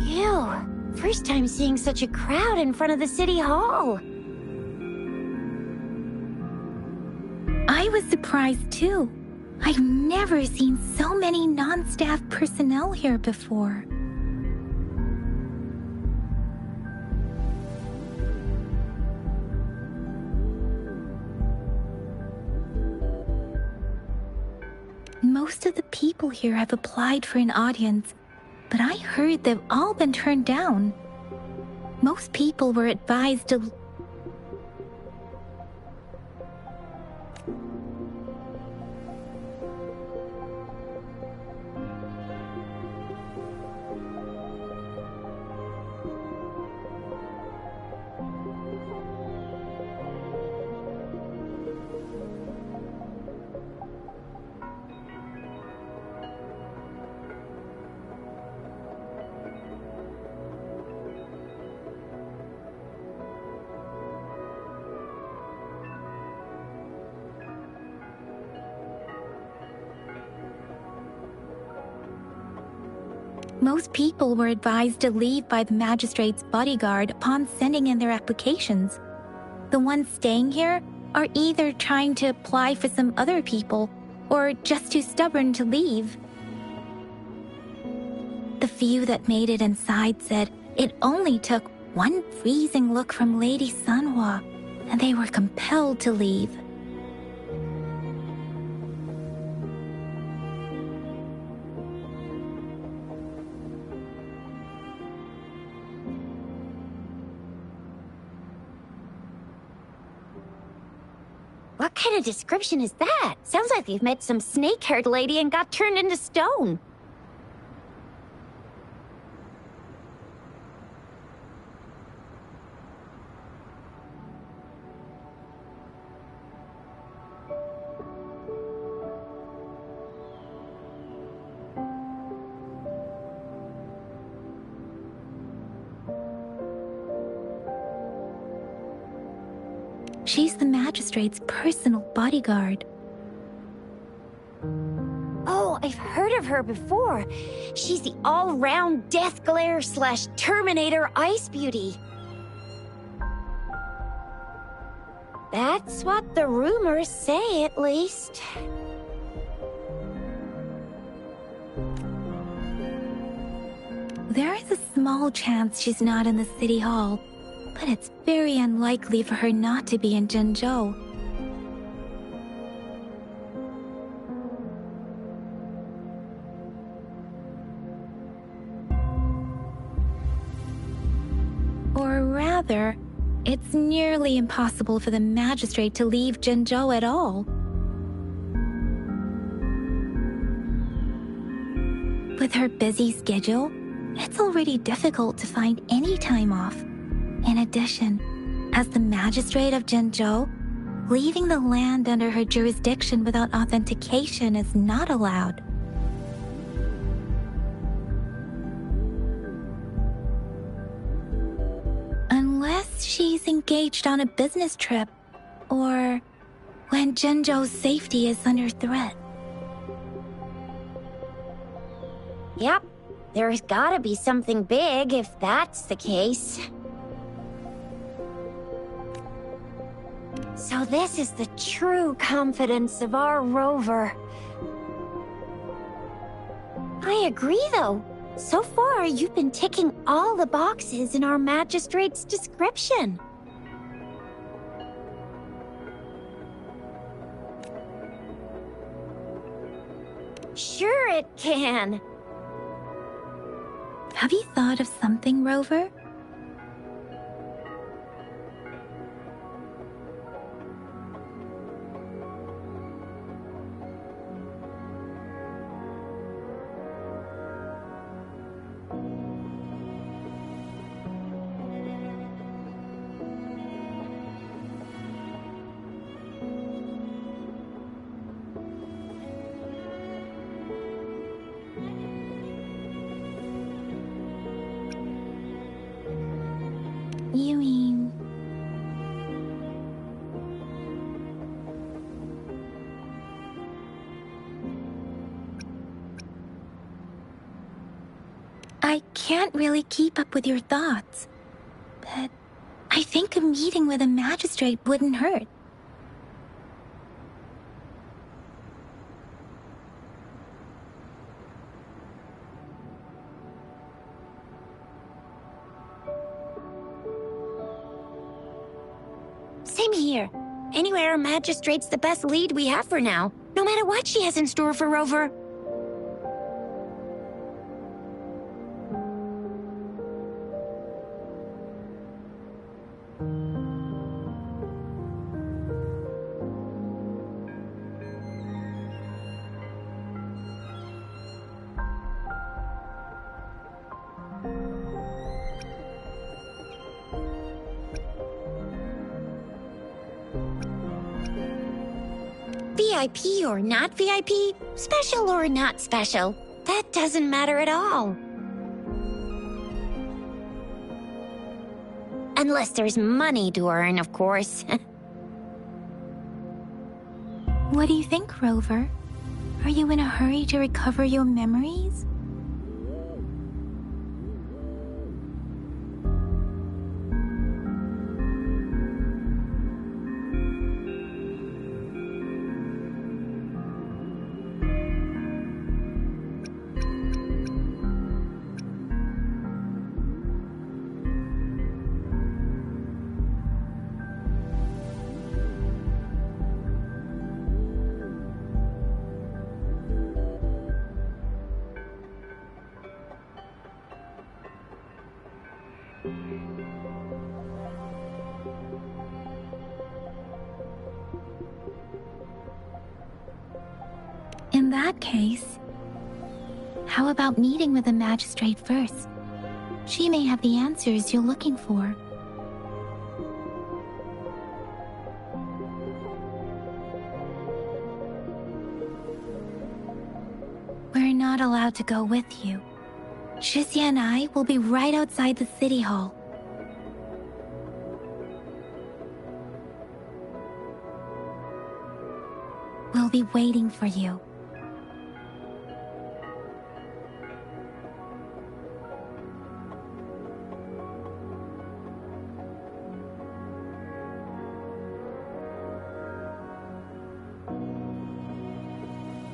Ew, first time seeing such a crowd in front of the city hall. I was surprised too. I've never seen so many non-staff personnel here before. Most of the people here have applied for an audience, but I heard they've all been turned down. Most people were advised to... Most people were advised to leave by the magistrate's bodyguard upon sending in their applications. The ones staying here are either trying to apply for some other people or just too stubborn to leave. The few that made it inside said it only took one freezing look from Lady Sanhua, and they were compelled to leave. What kind of description is that? Sounds like they've met some snake-haired lady and got turned into stone. She's the magistrate's personal bodyguard. Oh, I've heard of her before. She's the all-round Death Glare / Terminator Ice Beauty. That's what the rumors say, at least. There is a small chance she's not in the city hall, but it's very unlikely for her not to be in Jinzhou. Or rather, it's nearly impossible for the magistrate to leave Jinzhou at all. With her busy schedule, it's already difficult to find any time off. In addition, as the magistrate of Jinzhou, leaving the land under her jurisdiction without authentication is not allowed. Unless she's engaged on a business trip, or when Jinzhou's safety is under threat. Yep, there's gotta be something big if that's the case. So this is the true confidence of our rover. I agree, though. So far, you've been ticking all the boxes in our magistrate's description. Sure it can. Have you thought of something, Rover? You mean... I can't really keep up with your thoughts, but I think a meeting with a magistrate wouldn't hurt. Same here. Anywhere a magistrate's the best lead we have for now. no matter what she has in store for Rover. VIP or not VIP, special or not special, that doesn't matter at all. Unless there's money to earn, of course. What do you think, Rover? Are you in a hurry to recover your memories? In that case, how about meeting with the magistrate first? She may have the answers you're looking for. We're not allowed to go with you. Shizia and I will be right outside the city hall. We'll be waiting for you.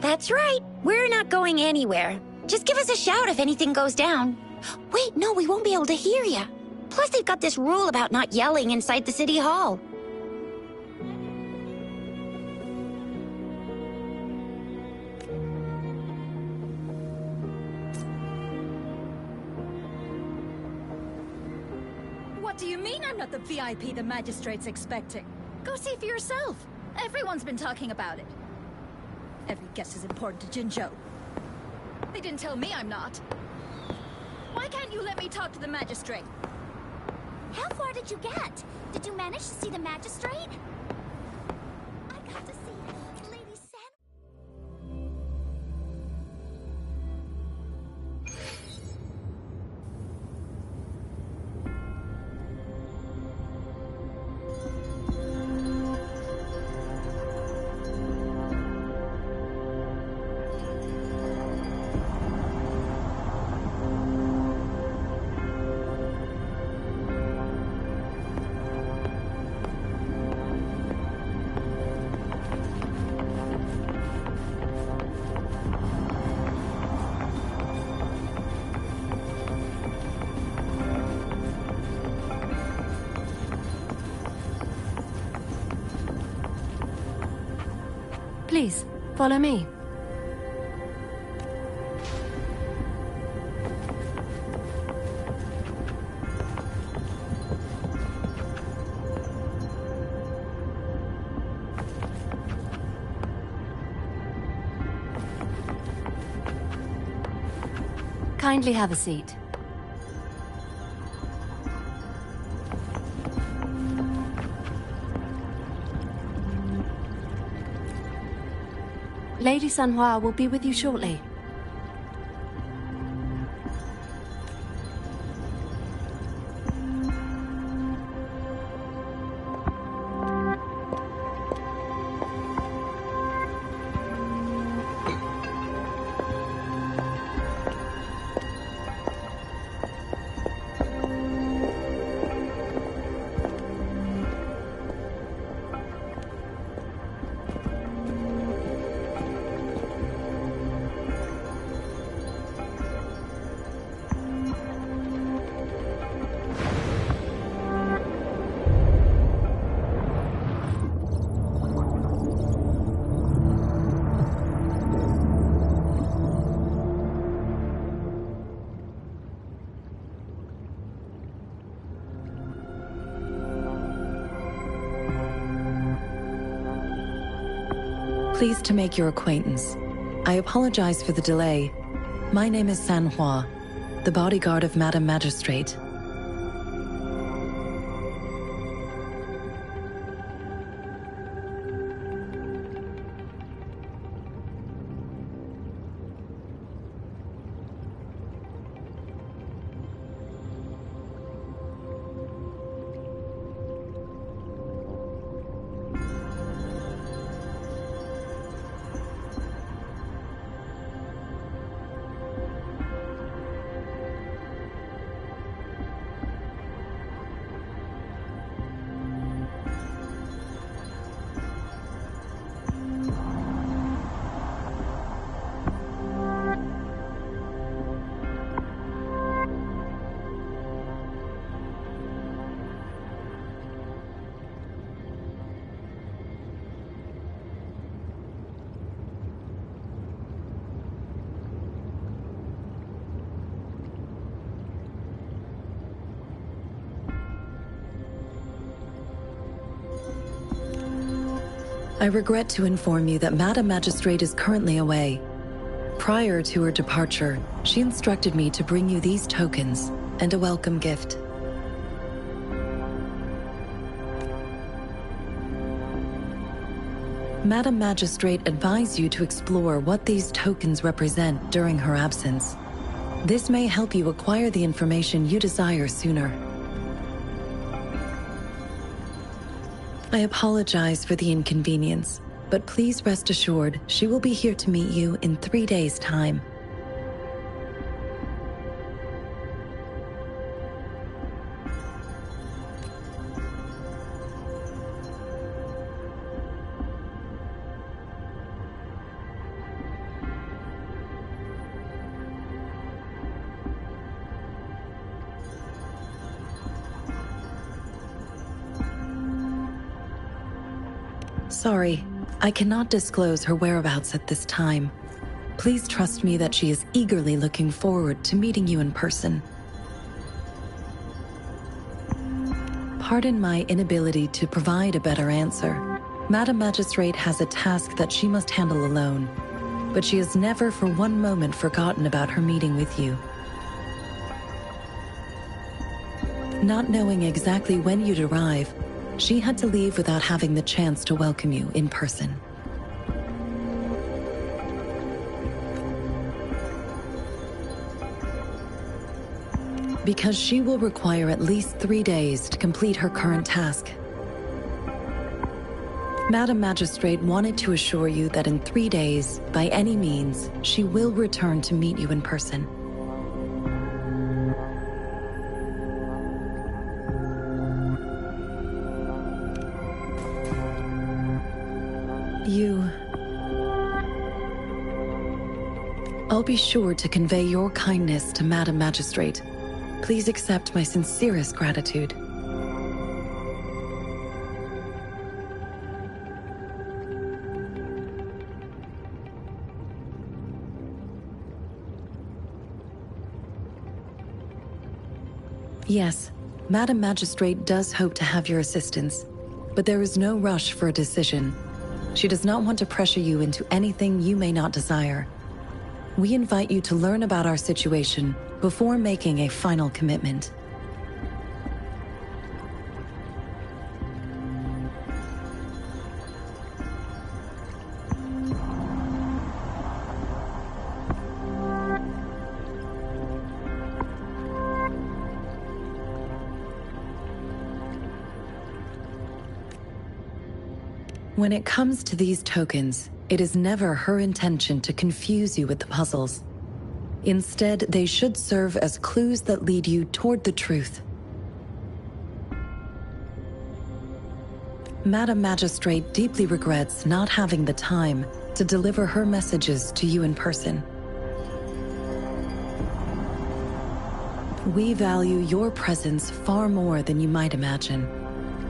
That's right. We're not going anywhere. Just give us a shout if anything goes down. Wait, no, we won't be able to hear you. Plus, they've got this rule about not yelling inside the city hall. What do you mean I'm not the VIP the magistrate's expecting? Go see for yourself. Everyone's been talking about it. Every guess is important to Jinzhou. They didn't tell me I'm not. Why can't you let me talk to the magistrate? How far did you get? Did you manage to see the magistrate? I got to see Lady San. Please, follow me. Kindly have a seat. Lady Sanhua will be with you shortly. Pleased to make your acquaintance. I apologize for the delay. My name is Sanhua, the bodyguard of Madam Magistrate. I regret to inform you that Madam Magistrate is currently away. Prior to her departure, she instructed me to bring you these tokens and a welcome gift. Madam Magistrate advised you to explore what these tokens represent during her absence. This may help you acquire the information you desire sooner. I apologize for the inconvenience, but please rest assured she will be here to meet you in 3 days' time. Sorry, I cannot disclose her whereabouts at this time. Please trust me that she is eagerly looking forward to meeting you in person. Pardon my inability to provide a better answer. Madam Magistrate has a task that she must handle alone, but she has never for one moment forgotten about her meeting with you. Not knowing exactly when you'd arrive, she had to leave without having the chance to welcome you in person. Because she will require at least 3 days to complete her current task. Madam Magistrate wanted to assure you that in 3 days, by any means, she will return to meet you in person. I'll be sure to convey your kindness to Madam Magistrate. Please accept my sincerest gratitude. Yes, Madam Magistrate does hope to have your assistance, but there is no rush for a decision. She does not want to pressure you into anything you may not desire. We invite you to learn about our situation before making a final commitment. When it comes to these tokens, it is never her intention to confuse you with the puzzles. Instead, they should serve as clues that lead you toward the truth. Madam Magistrate deeply regrets not having the time to deliver her messages to you in person. We value your presence far more than you might imagine.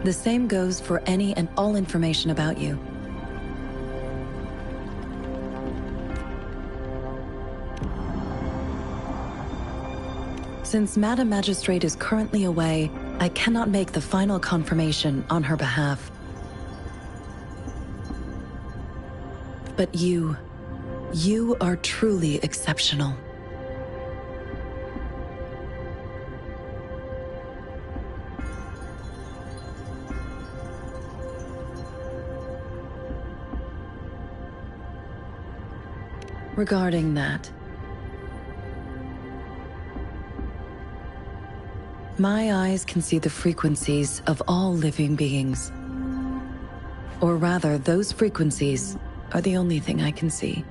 The same goes for any and all information about you. Since Madam Magistrate is currently away, I cannot make the final confirmation on her behalf. But you are truly exceptional. Regarding that, my eyes can see the frequencies of all living beings. Or rather, those frequencies are the only thing I can see.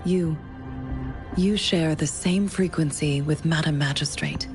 You share the same frequency with Madam Magistrate.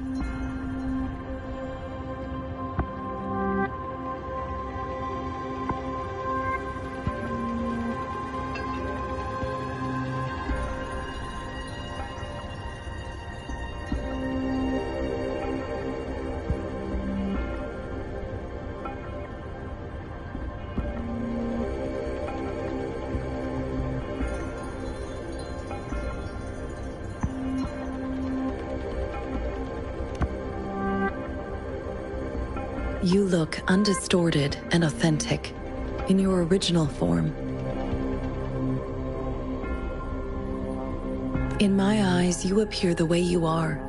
You look undistorted and authentic in your original form. In my eyes, you appear the way you are.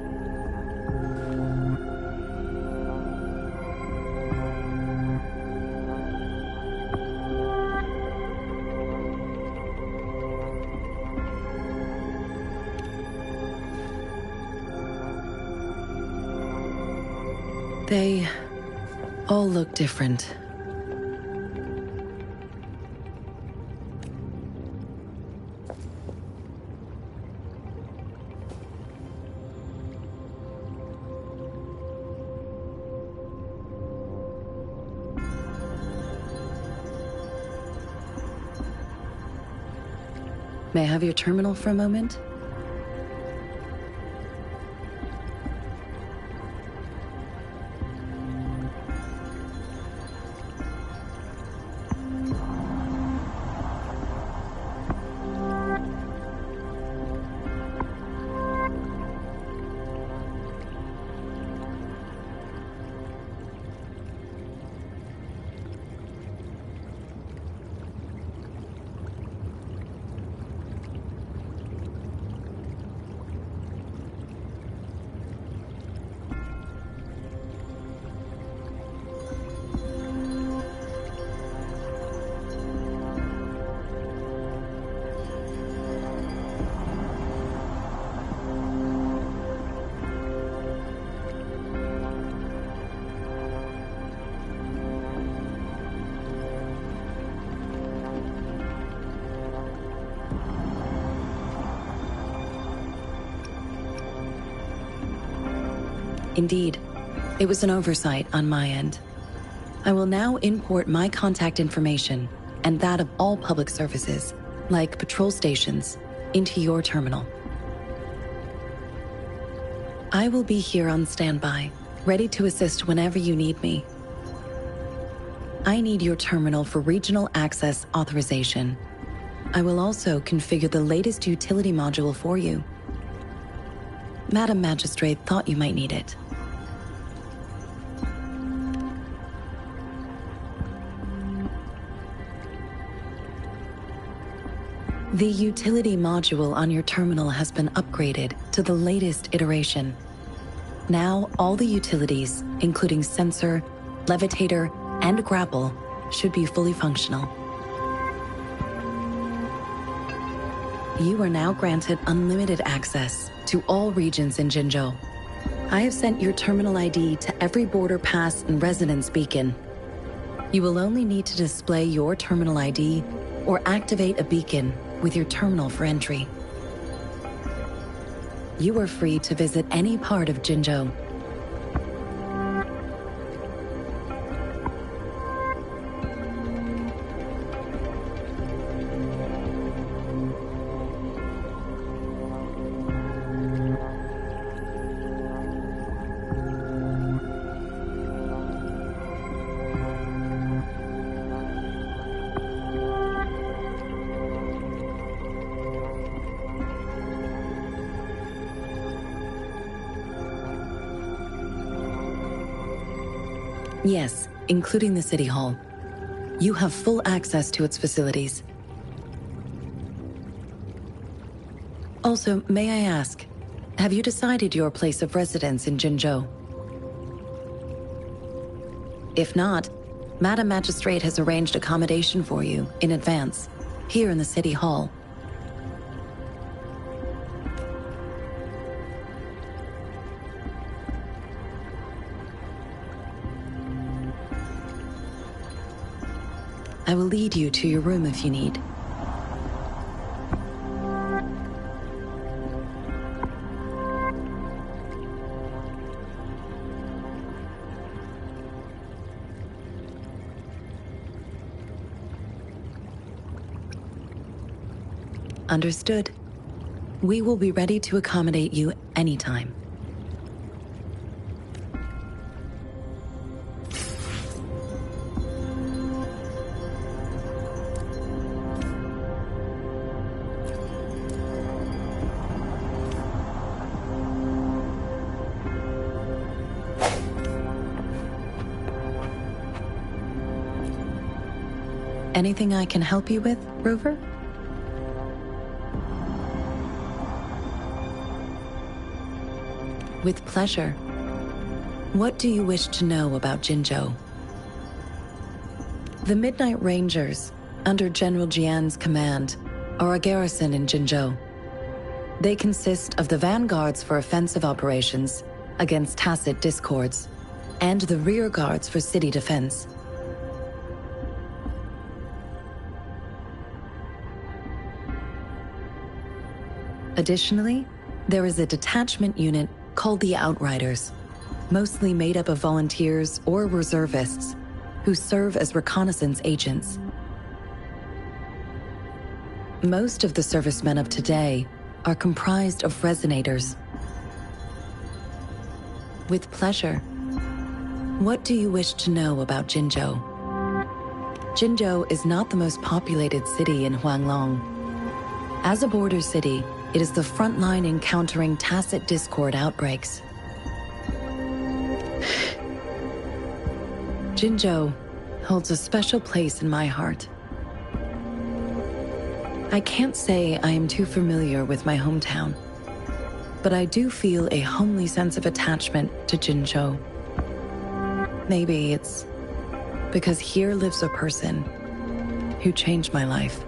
They all look different. May I have your terminal for a moment? Indeed, it was an oversight on my end. I will now import my contact information and that of all public services, like patrol stations, into your terminal. I will be here on standby, ready to assist whenever you need me. I need your terminal for regional access authorization. I will also configure the latest utility module for you. Madam Magistrate thought you might need it. The utility module on your terminal has been upgraded to the latest iteration. Now, all the utilities, including sensor, levitator, and grapple, should be fully functional. You are now granted unlimited access to all regions in Jinzhou. I have sent your terminal ID to every border pass and residence beacon. You will only need to display your terminal ID or activate a beacon with your terminal for entry. You are free to visit any part of Jinzhou. Yes, including the City Hall. you have full access to its facilities. Also, may I ask, have you decided your place of residence in Jinzhou? If not, Madam Magistrate has arranged accommodation for you in advance, here in the City Hall. I will lead you to your room if you need. Understood. We will be ready to accommodate you anytime. Anything I can help you with, Rover? With pleasure. What do you wish to know about Jinzhou? The Midnight Rangers, under General Jian's command, are a garrison in Jinzhou. They consist of the vanguards for offensive operations against tacit discords, and the rear guards for city defense. Additionally, there is a detachment unit called the Outriders, mostly made up of volunteers or reservists who serve as reconnaissance agents. Most of the servicemen of today are comprised of resonators. With pleasure. What do you wish to know about Jinzhou? Jinzhou is not the most populated city in Huanglong. As a border city, it is the front line in countering tacit discord outbreaks. Jinzhou holds a special place in my heart. I can't say I am too familiar with my hometown, but I do feel a homely sense of attachment to Jinzhou. Maybe it's because here lives a person who changed my life.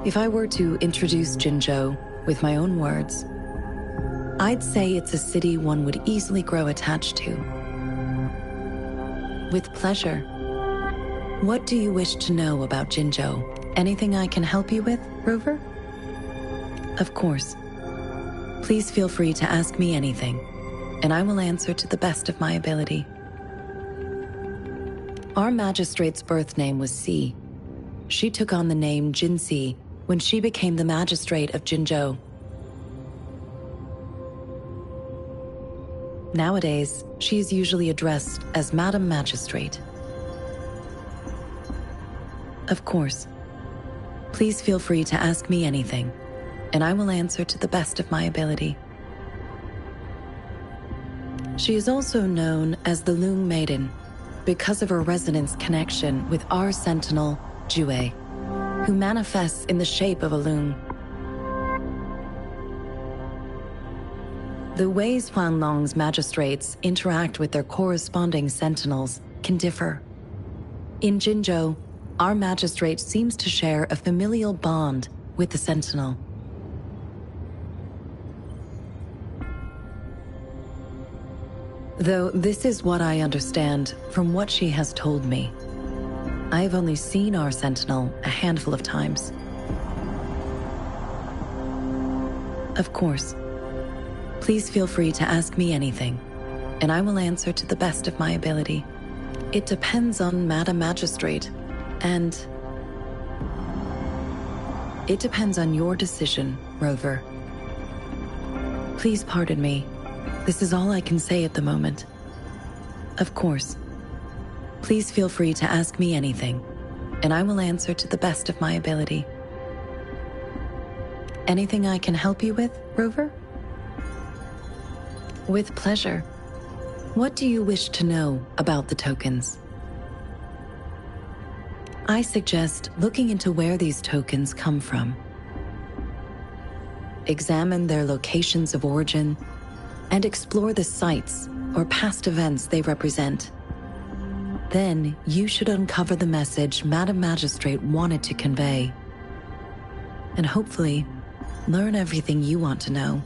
If I were to introduce Jinzhou with my own words, I'd say it's a city one would easily grow attached to. With pleasure. What do you wish to know about Jinzhou? Anything I can help you with, Rover? Of course. Please feel free to ask me anything, and I will answer to the best of my ability. Our magistrate's birth name was Si. She took on the name Jinsi when she became the magistrate of Jinzhou. Nowadays, she is usually addressed as Madam Magistrate. Of course. Please feel free to ask me anything, and I will answer to the best of my ability. She is also known as the Loong Maiden because of her resonance connection with our sentinel, Jue, who manifests in the shape of a loon. The ways Huanglong's magistrates interact with their corresponding sentinels can differ. In Jinzhou, our magistrate seems to share a familial bond with the sentinel. Though this is what I understand from what she has told me. I have only seen our sentinel a handful of times. Of course. Please feel free to ask me anything, and I will answer to the best of my ability. It depends on Madam Magistrate, and it depends on your decision, Rover. Please pardon me. This is all I can say at the moment. Of course. Please feel free to ask me anything, and I will answer to the best of my ability. Anything I can help you with, Rover? With pleasure. What do you wish to know about the tokens? I suggest looking into where these tokens come from. Examine their locations of origin and explore the sites or past events they represent. Then you should uncover the message Madam Magistrate wanted to convey, and hopefully learn everything you want to know.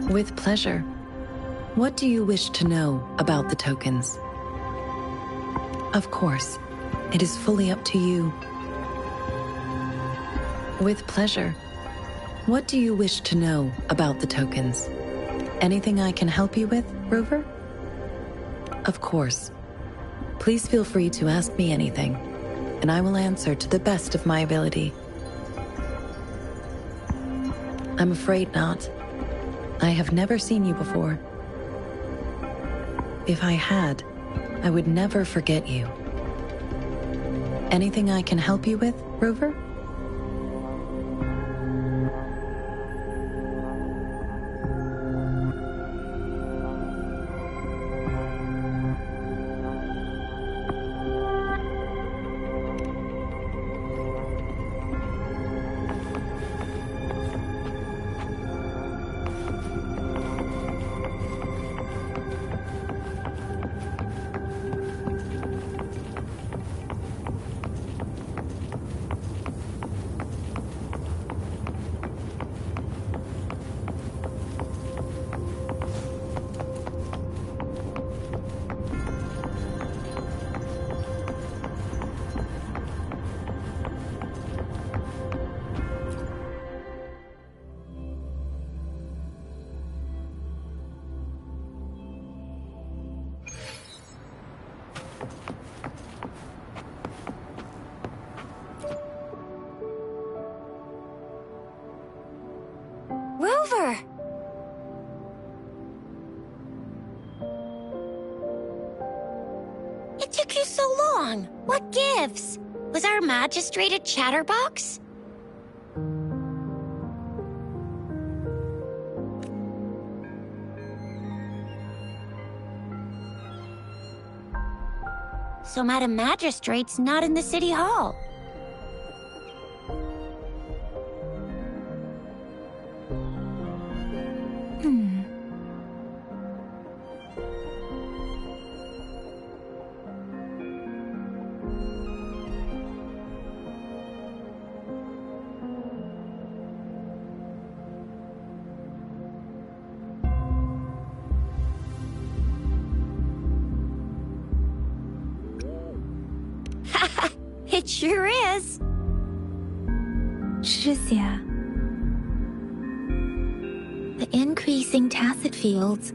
With pleasure. What do you wish to know about the tokens? Of course, it is fully up to you. With pleasure. What do you wish to know about the tokens? Anything I can help you with, Rover? Of course. Please feel free to ask me anything, and I will answer to the best of my ability. I'm afraid not. I have never seen you before. If I had, I would never forget you. Anything I can help you with, Rover? Rover! It took you so long. What gives? Was our magistrate a chatterbox? So Madam Magistrate's not in the city hall. It sure is. Shizia. The increasing tacit fields,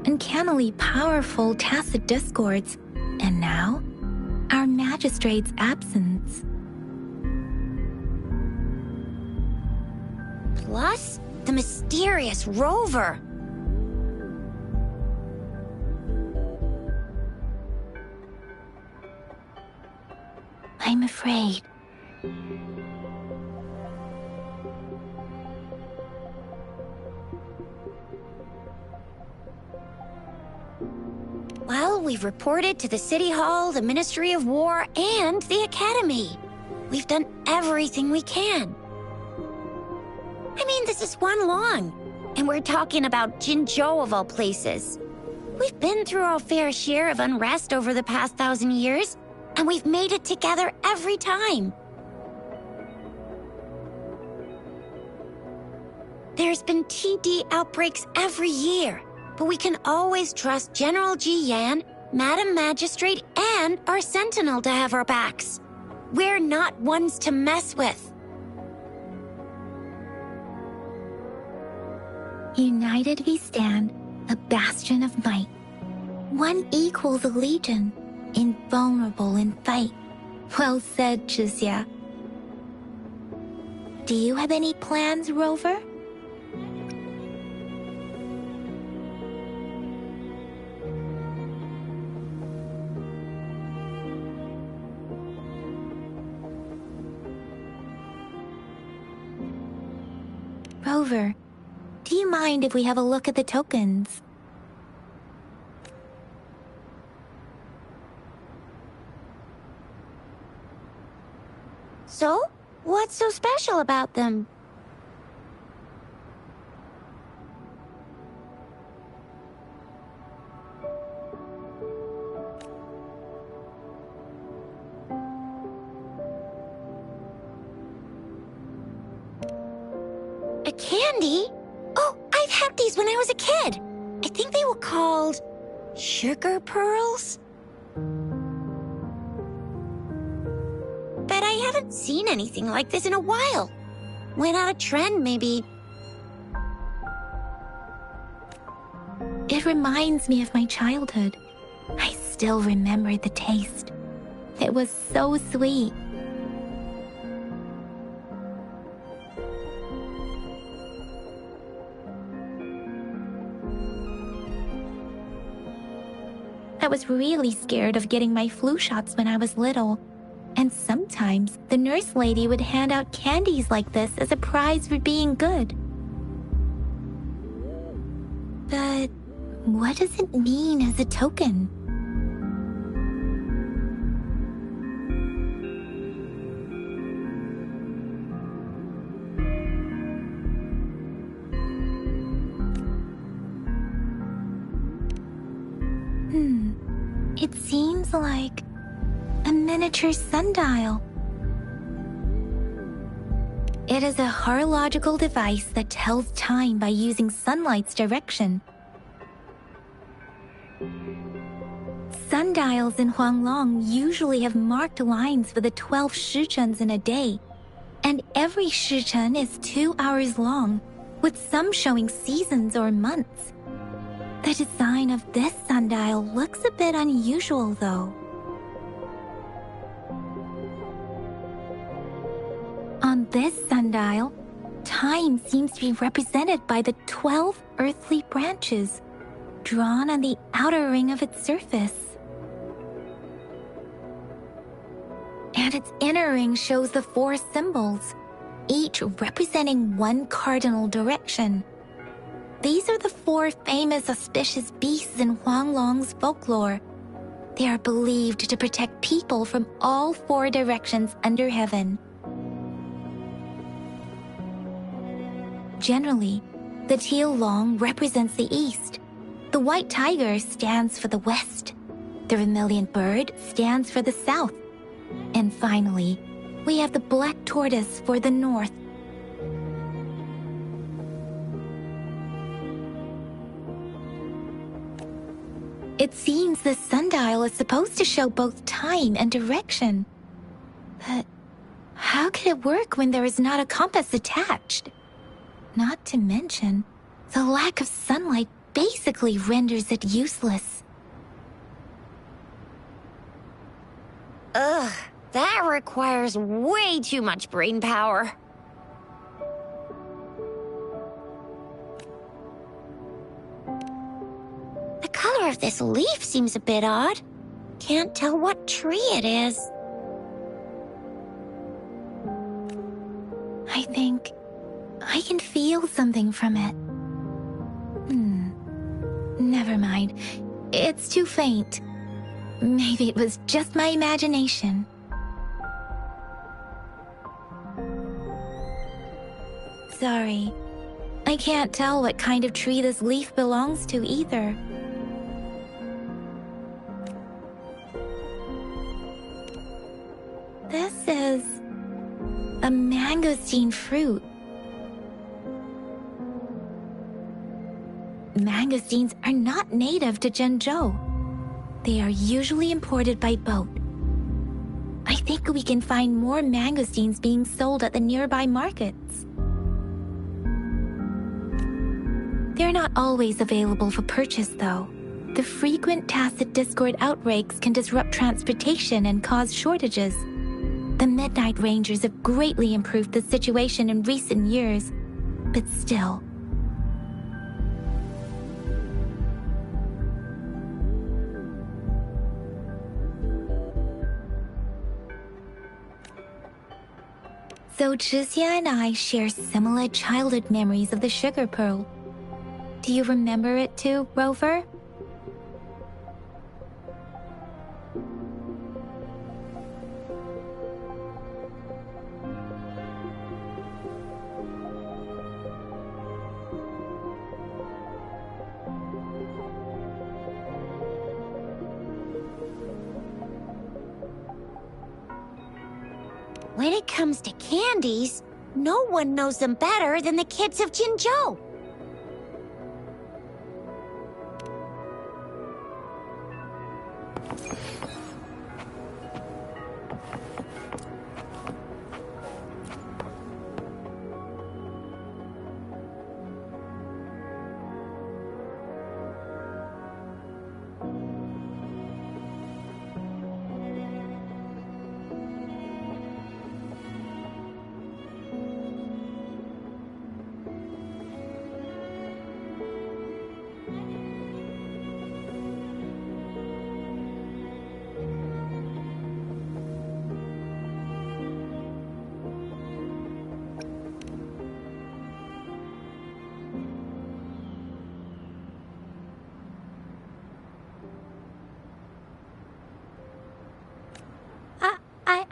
uncannily powerful tacit discords, and now, our magistrate's absence. Plus, the mysterious Rover. I'm afraid. Well, we've reported to the City Hall, the Ministry of War, and the Academy. We've done everything we can. I mean, this is one long, and we're talking about Jinzhou of all places. We've been through our fair share of unrest over the past 1,000 years, and we've made it together every time. There's been TD outbreaks every year, but we can always trust General Ji Yan, Madam Magistrate, and our Sentinel to have our backs. We're not ones to mess with. United we stand, a bastion of might. One equals a legion, invulnerable in fight. Well said, Shizia. Do you have any plans, Rover? Rover, do you mind if we have a look at the tokens? So, what's so special about them? A candy? Oh, I've had these when I was a kid. I think they were called sugar pearls? But I haven't seen anything like this in a while. Went out of trend, maybe. It reminds me of my childhood. I still remember the taste. It was so sweet. I was really scared of getting my flu shots when I was little. And sometimes the nurse lady would hand out candies like this as a prize for being good. But what does it mean as a token? It seems like a miniature sundial. It is a horological device that tells time by using sunlight's direction. Sundials in Huanglong usually have marked lines for the 12 shichens in a day, and every shichen is 2 hours long, with some showing seasons or months. The design of this sundial looks a bit unusual, though. On this sundial, time seems to be represented by the 12 earthly branches, drawn on the outer ring of its surface. And its inner ring shows the 4 symbols, each representing one cardinal direction. These are the 4 famous auspicious beasts in Huanglong's folklore. They are believed to protect people from all 4 directions under heaven. Generally, the teal long represents the east, the white tiger stands for the west, the vermilion bird stands for the south, and finally, we have the black tortoise for the north. It seems the sundial is supposed to show both time and direction. But how could it work when there is not a compass attached? Not to mention, the lack of sunlight basically renders it useless. Ugh, that requires way too much brain power. The color of this leaf seems a bit odd. Can't tell what tree it is. I think I can feel something from it. Never mind. It's too faint. Maybe it was just my imagination. Sorry. I can't tell what kind of tree this leaf belongs to either. This is a mangosteen fruit. Mangosteens are not native to Zhengzhou. They are usually imported by boat. I think we can find more mangosteens being sold at the nearby markets. They're not always available for purchase, though. The frequent tacit discord outbreaks can disrupt transportation and cause shortages. The Midnight Rangers have greatly improved the situation in recent years, but still. So Zhixia and I share similar childhood memories of the sugar pearl. Do you remember it too, Rover? When it comes to candies, no one knows them better than the kids of Jinzhou.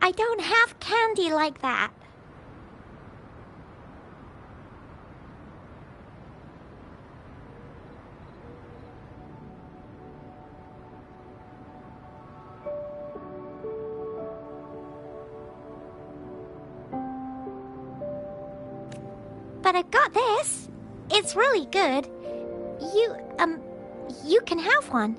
I don't have candy like that. But I've got this. It's really good. You can have one.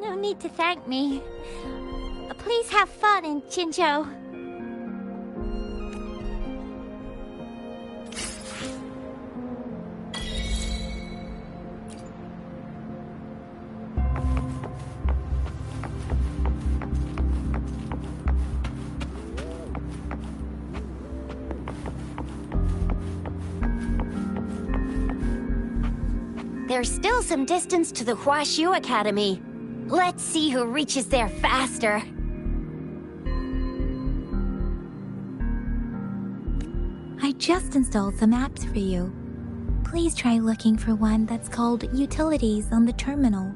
No need to thank me. Please have fun in Jinzhou. There's still some distance to the Huashu Academy. Let's see who reaches there faster. I just installed some apps for you. Please try looking for one that's called Utilities on the terminal.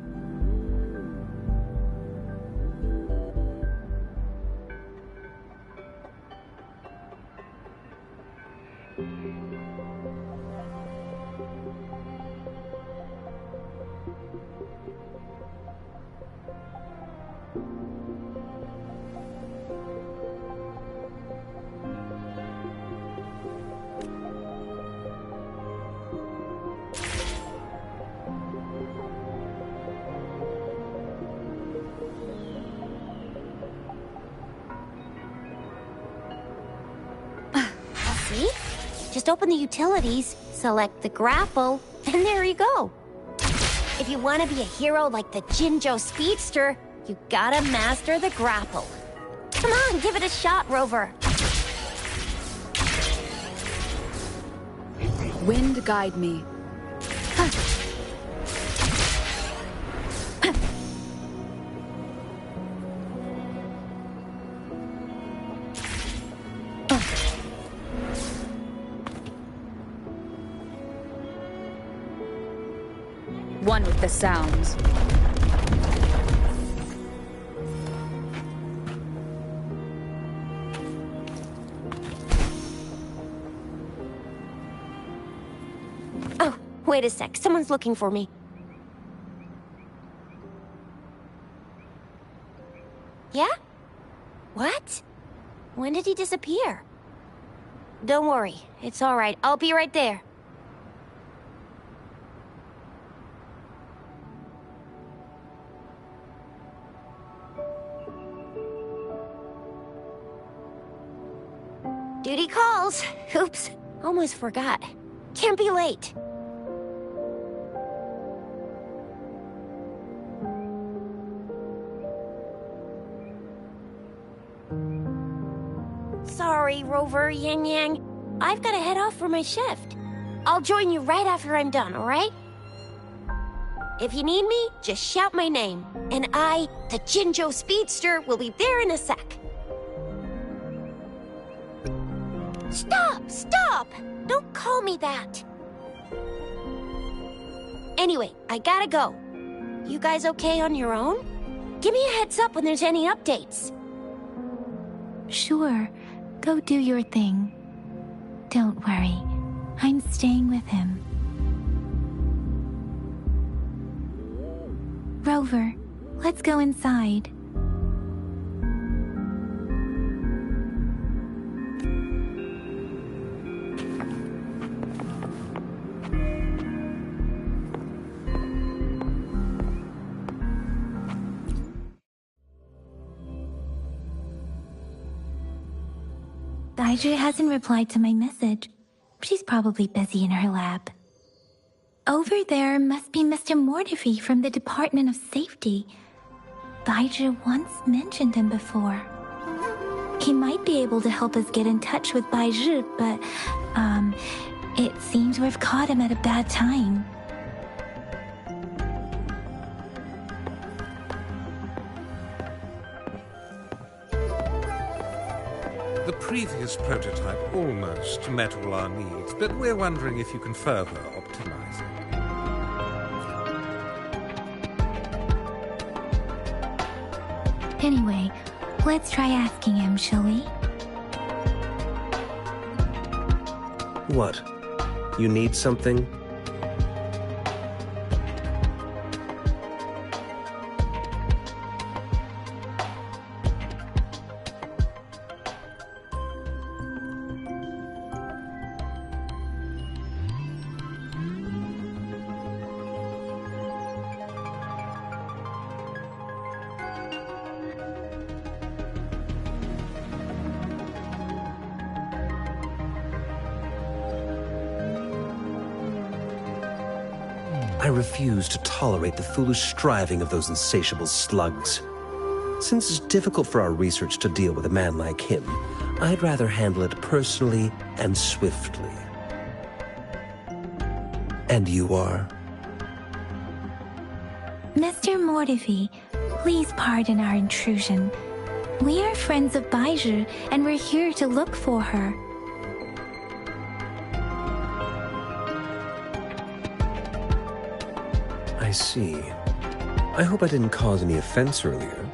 See? Just open the utilities, select the grapple, and there you go. If you want to be a hero like the Jinzhou Speedster, you gotta master the grapple. Come on, give it a shot, Rover. Wind guide me. One with the sounds. Oh, wait a sec. Someone's looking for me. Yeah? What? When did he disappear? Don't worry. It's all right. I'll be right there. Duty calls. Oops, almost forgot. Can't be late. Sorry, Rover, Yang Yang. I've got to head off for my shift. I'll join you right after I'm done, all right? If you need me, just shout my name. And I, the Jinzhou Speedster, will be there in a sec. Stop! Stop! Don't call me that! Anyway, I gotta go. You guys okay on your own? Give me a heads up when there's any updates. Sure. Go do your thing. Don't worry. I'm staying with him. Rover, let's go inside. Baizhi hasn't replied to my message. She's probably busy in her lab. Over there must be Mr. Mortifi from the Department of Safety. Baizhi once mentioned him before. He might be able to help us get in touch with Baizhi, but, it seems we've caught him at a bad time. The previous prototype almost met all our needs, but we're wondering if you can further optimize it. Anyway, let's try asking him, shall we? What? You need something? I refuse to tolerate the foolish striving of those insatiable slugs. Since it's difficult for our research to deal with a man like him, I'd rather handle it personally and swiftly. And you are? Mr. Mortifi, please pardon our intrusion. We are friends of Baizhi, and we're here to look for her. I see. I hope I didn't cause any offense earlier.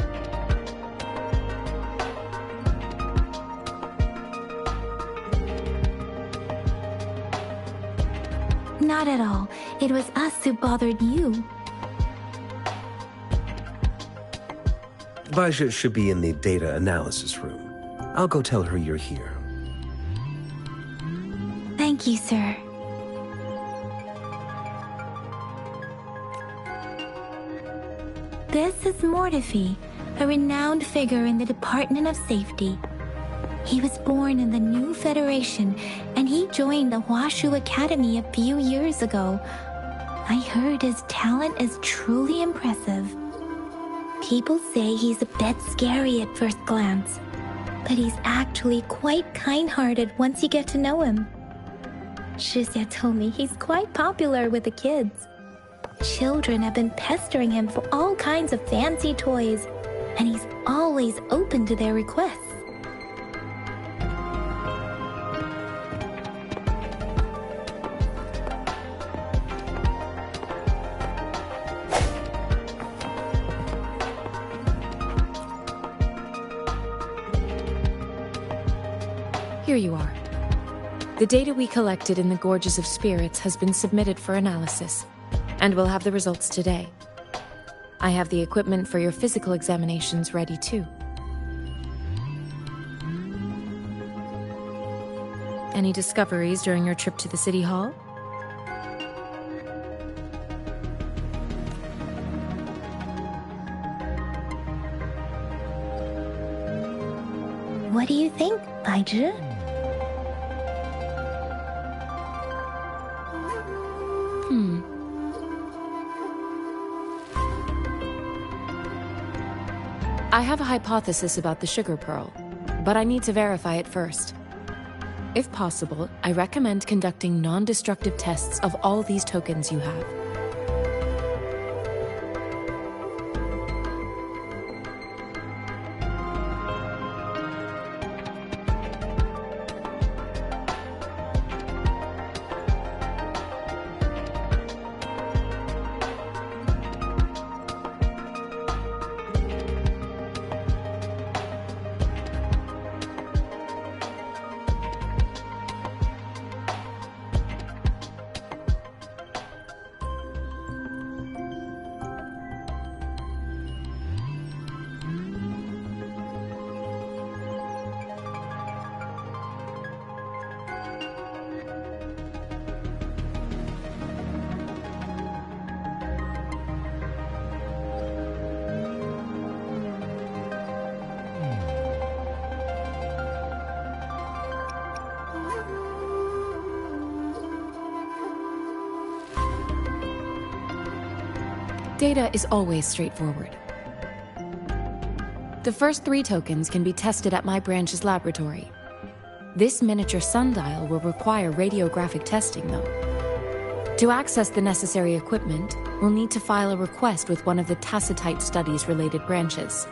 Not at all. It was us who bothered you. Baizhi should be in the data analysis room. I'll go tell her you're here. Thank you, sir. This is Mortifi, a renowned figure in the Department of Safety. He was born in the new Federation, and he joined the Huashu Academy a few years ago. I heard his talent is truly impressive. People say he's a bit scary at first glance, but he's actually quite kind-hearted once you get to know him. Shizia told me he's quite popular with the kids. Children have been pestering him for all kinds of fancy toys, and he's always open to their requests. Here you are. The data we collected in the Gorges of Spirits has been submitted for analysis, and we'll have the results today. I have the equipment for your physical examinations ready too. Any discoveries during your trip to the City Hall? What do you think, Baizhi? I have a hypothesis about the sugar pearl, but I need to verify it first. If possible, I recommend conducting non-destructive tests of all these tokens you have. Data is always straightforward. The first 3 tokens can be tested at my branch's laboratory. This miniature sundial will require radiographic testing, though. To access the necessary equipment, we'll need to file a request with one of the Tacitite Studies-related branches.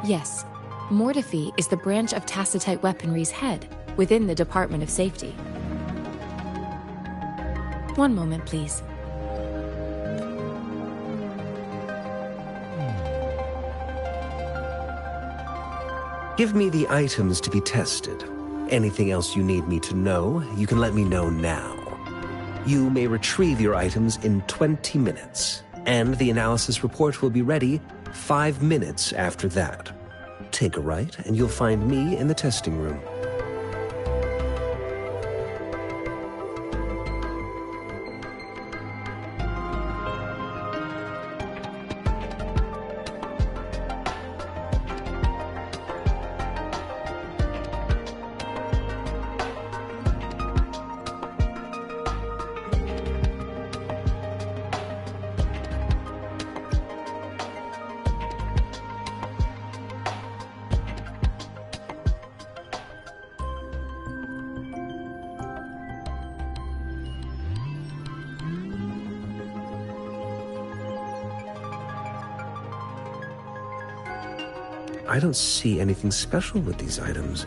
Yes, Mortifi is the branch of Tacitite Weaponry's head within the Department of Safety. One moment, please. Give me the items to be tested. Anything else you need me to know, you can let me know now. You may retrieve your items in 20 minutes, and the analysis report will be ready 5 minutes after that. Take a right, and you'll find me in the testing room. I don't see anything special with these items.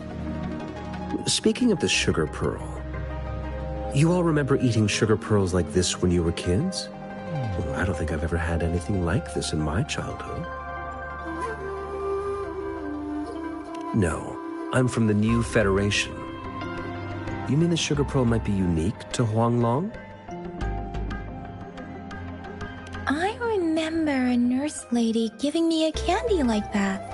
Speaking of the sugar pearl, you all remember eating sugar pearls like this when you were kids? Well, I don't think I've ever had anything like this in my childhood. No, I'm from the New Federation. You mean the sugar pearl might be unique to Huanglong? I remember a nurse lady giving me a candy like that.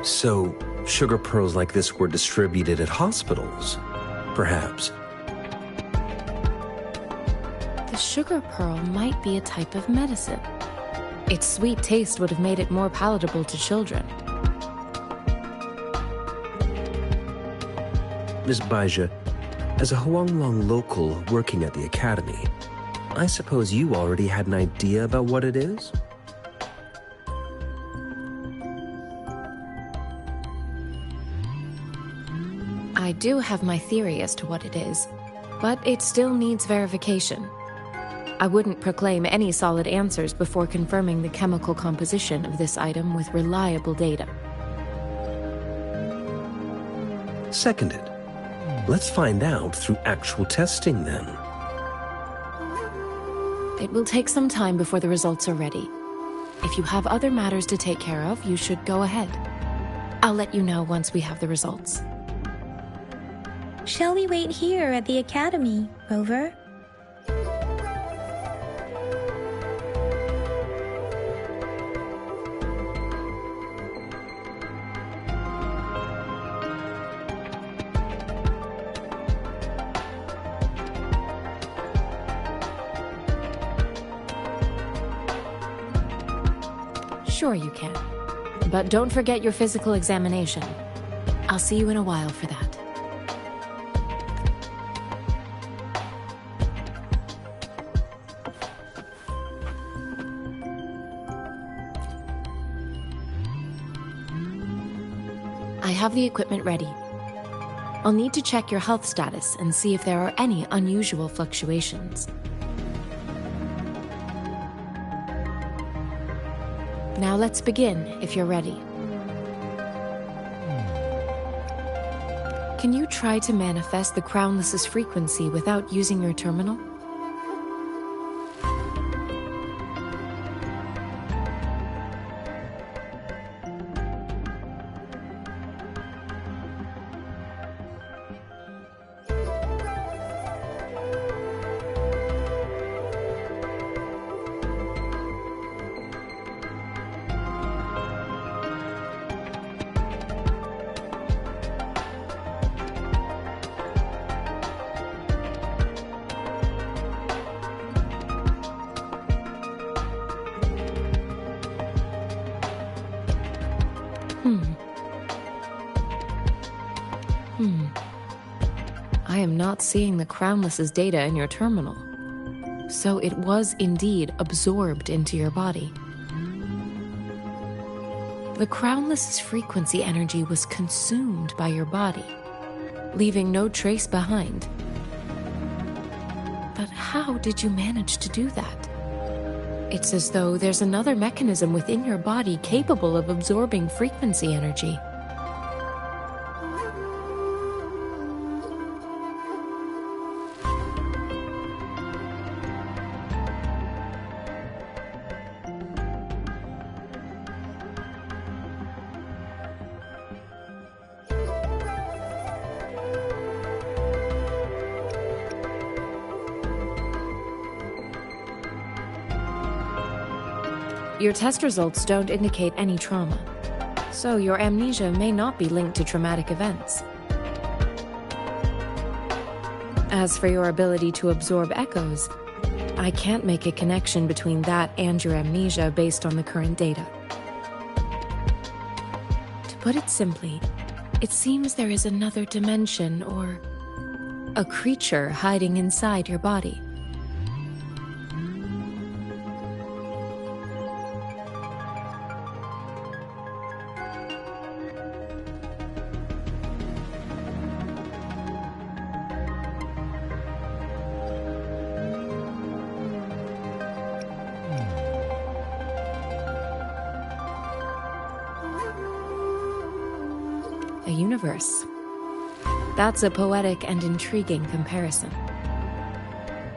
So, sugar pearls like this were distributed at hospitals, perhaps. The sugar pearl might be a type of medicine. Its sweet taste would have made it more palatable to children. Miss Baija, as a Huanglong local working at the academy, I suppose you already had an idea about what it is? I do have my theory as to what it is, but it still needs verification. I wouldn't proclaim any solid answers before confirming the chemical composition of this item with reliable data. Seconded. Let's find out through actual testing, then. It will take some time before the results are ready. If you have other matters to take care of, you should go ahead. I'll let you know once we have the results. Shall we wait here at the academy, Rover? Sure you can. But don't forget your physical examination. I'll see you in a while for that. I have the equipment ready. I'll need to check your health status and see if there are any unusual fluctuations. Now let's begin, if you're ready. Can you try to manifest the Crownless's frequency without using your terminal? I am not seeing the Crownless's data in your terminal. So it was indeed absorbed into your body. The Crownless's frequency energy was consumed by your body, leaving no trace behind. But how did you manage to do that? It's as though there's another mechanism within your body capable of absorbing frequency energy. Your test results don't indicate any trauma, so your amnesia may not be linked to traumatic events. As for your ability to absorb echoes, I can't make a connection between that and your amnesia based on the current data. To put it simply, it seems there is another dimension or a creature hiding inside your body. A universe. That's a poetic and intriguing comparison.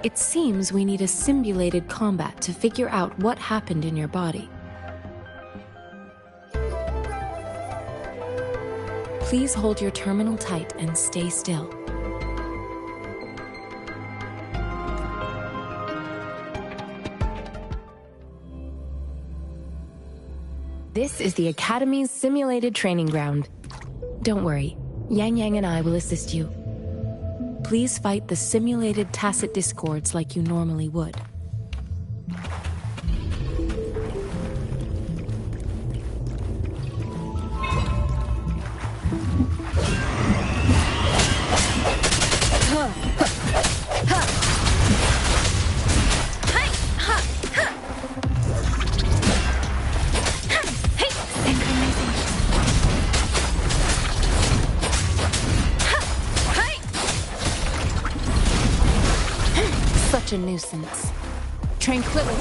It seems we need a simulated combat to figure out what happened in your body. Please hold your terminal tight and stay still. This is the Academy's simulated training ground. Don't worry, Yang Yang and I will assist you. Please fight the simulated tacit discords like you normally would. Such a nuisance. Tranquility.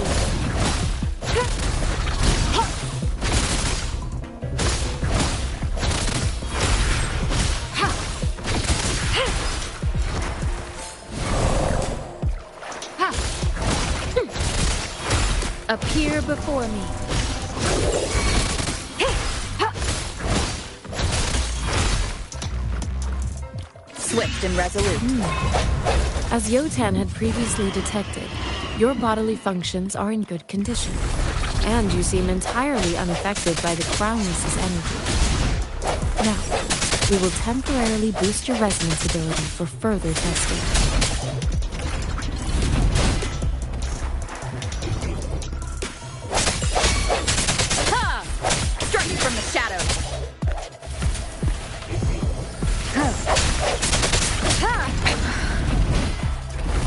Appear before me. Swift and resolute. As Yotan had previously detected, your bodily functions are in good condition, and you seem entirely unaffected by the Crownless's energy. Now, we will temporarily boost your resonance ability for further testing.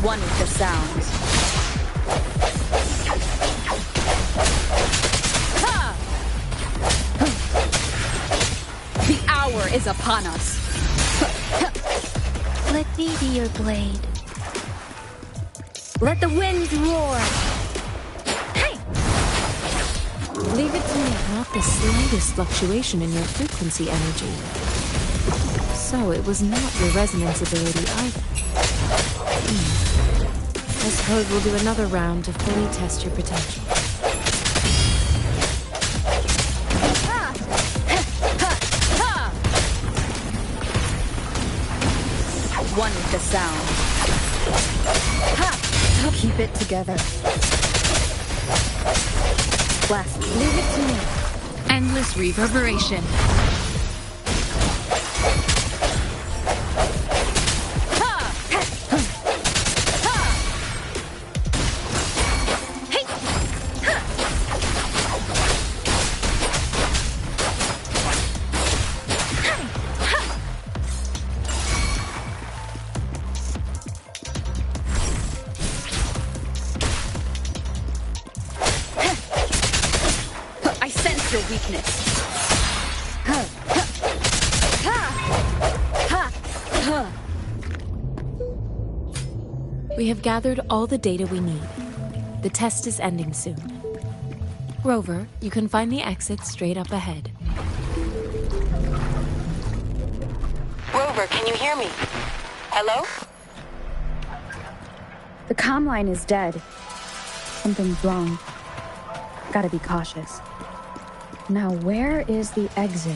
One with the sounds. The hour is upon us. Let me be your blade. Let the winds roar. Hey! Leave it to me. Not the slightest fluctuation in your frequency energy. So it was not your resonance ability either. I suppose we'll do another round to fully test your potential. One with the sound. Keep it together. Blast. Leave it to me. Endless reverberation. That's your weakness. We have gathered all the data we need. The test is ending soon. Rover, you can find the exit straight up ahead. Rover, can you hear me? Hello? The comm line is dead. Something's wrong. Gotta be cautious. Now, where is the exit?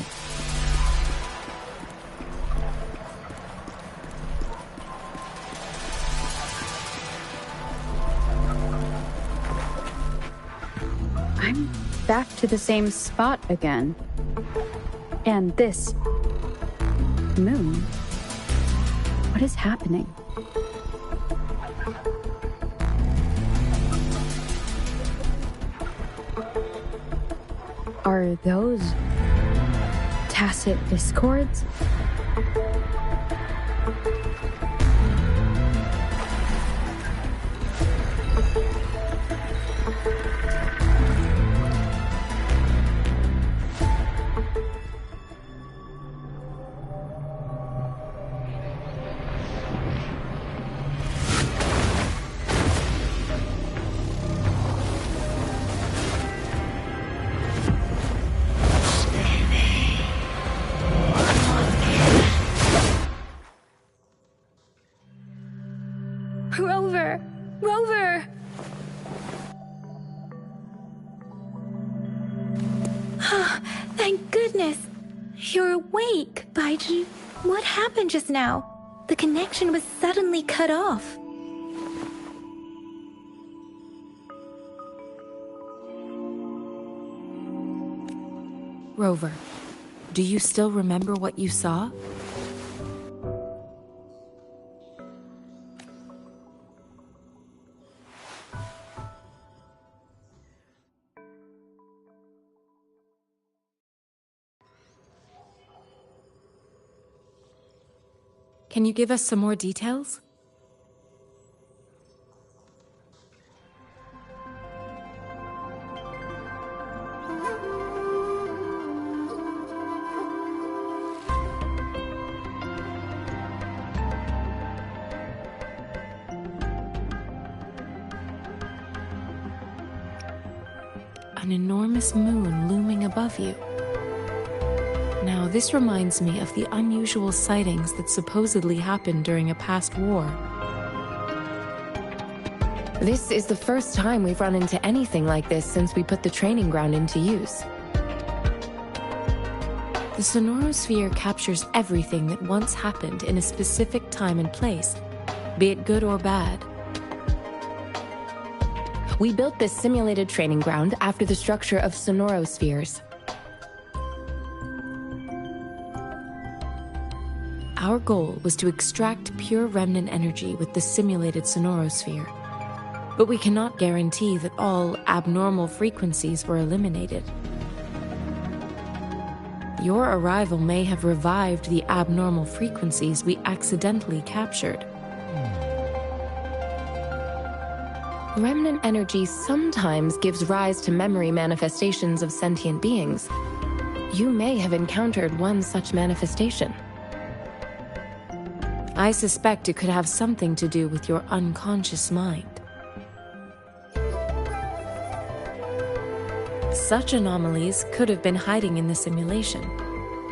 I'm back to the same spot again. And this moon. What is happening? Are those tacit discords? Rover! Rover! Thank goodness! You're awake, Baiju. What happened just now? The connection was suddenly cut off. Rover, do you still remember what you saw? Can you give us some more details? An enormous moon looming above you. Now, this reminds me of the unusual sightings that supposedly happened during a past war. This is the first time we've run into anything like this since we put the training ground into use. The sonorosphere captures everything that once happened in a specific time and place, be it good or bad. We built this simulated training ground after the structure of sonorospheres. Our goal was to extract pure remnant energy with the simulated sonorosphere, but we cannot guarantee that all abnormal frequencies were eliminated. Your arrival may have revived the abnormal frequencies we accidentally captured. Remnant energy sometimes gives rise to memory manifestations of sentient beings. You may have encountered one such manifestation. I suspect it could have something to do with your unconscious mind. Such anomalies could have been hiding in the simulation,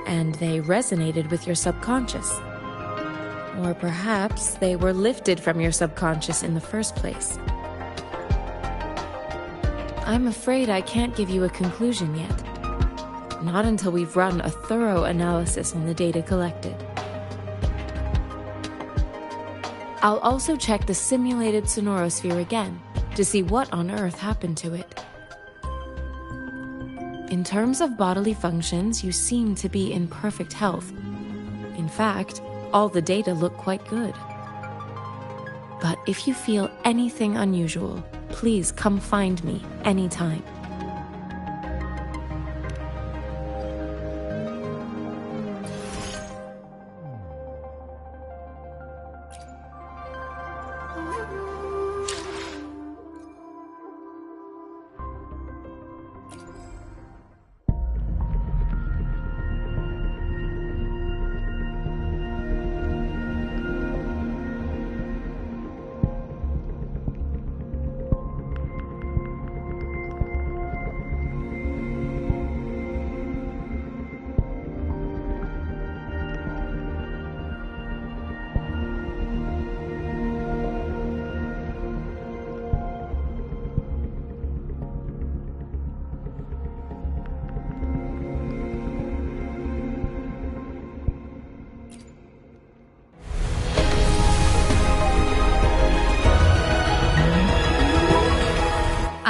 and they resonated with your subconscious. Or perhaps they were lifted from your subconscious in the first place. I'm afraid I can't give you a conclusion yet. Not until we've run a thorough analysis on the data collected. I'll also check the simulated sonorosphere again to see what on earth happened to it. In terms of bodily functions, you seem to be in perfect health. In fact, all the data look quite good. But if you feel anything unusual, please come find me anytime.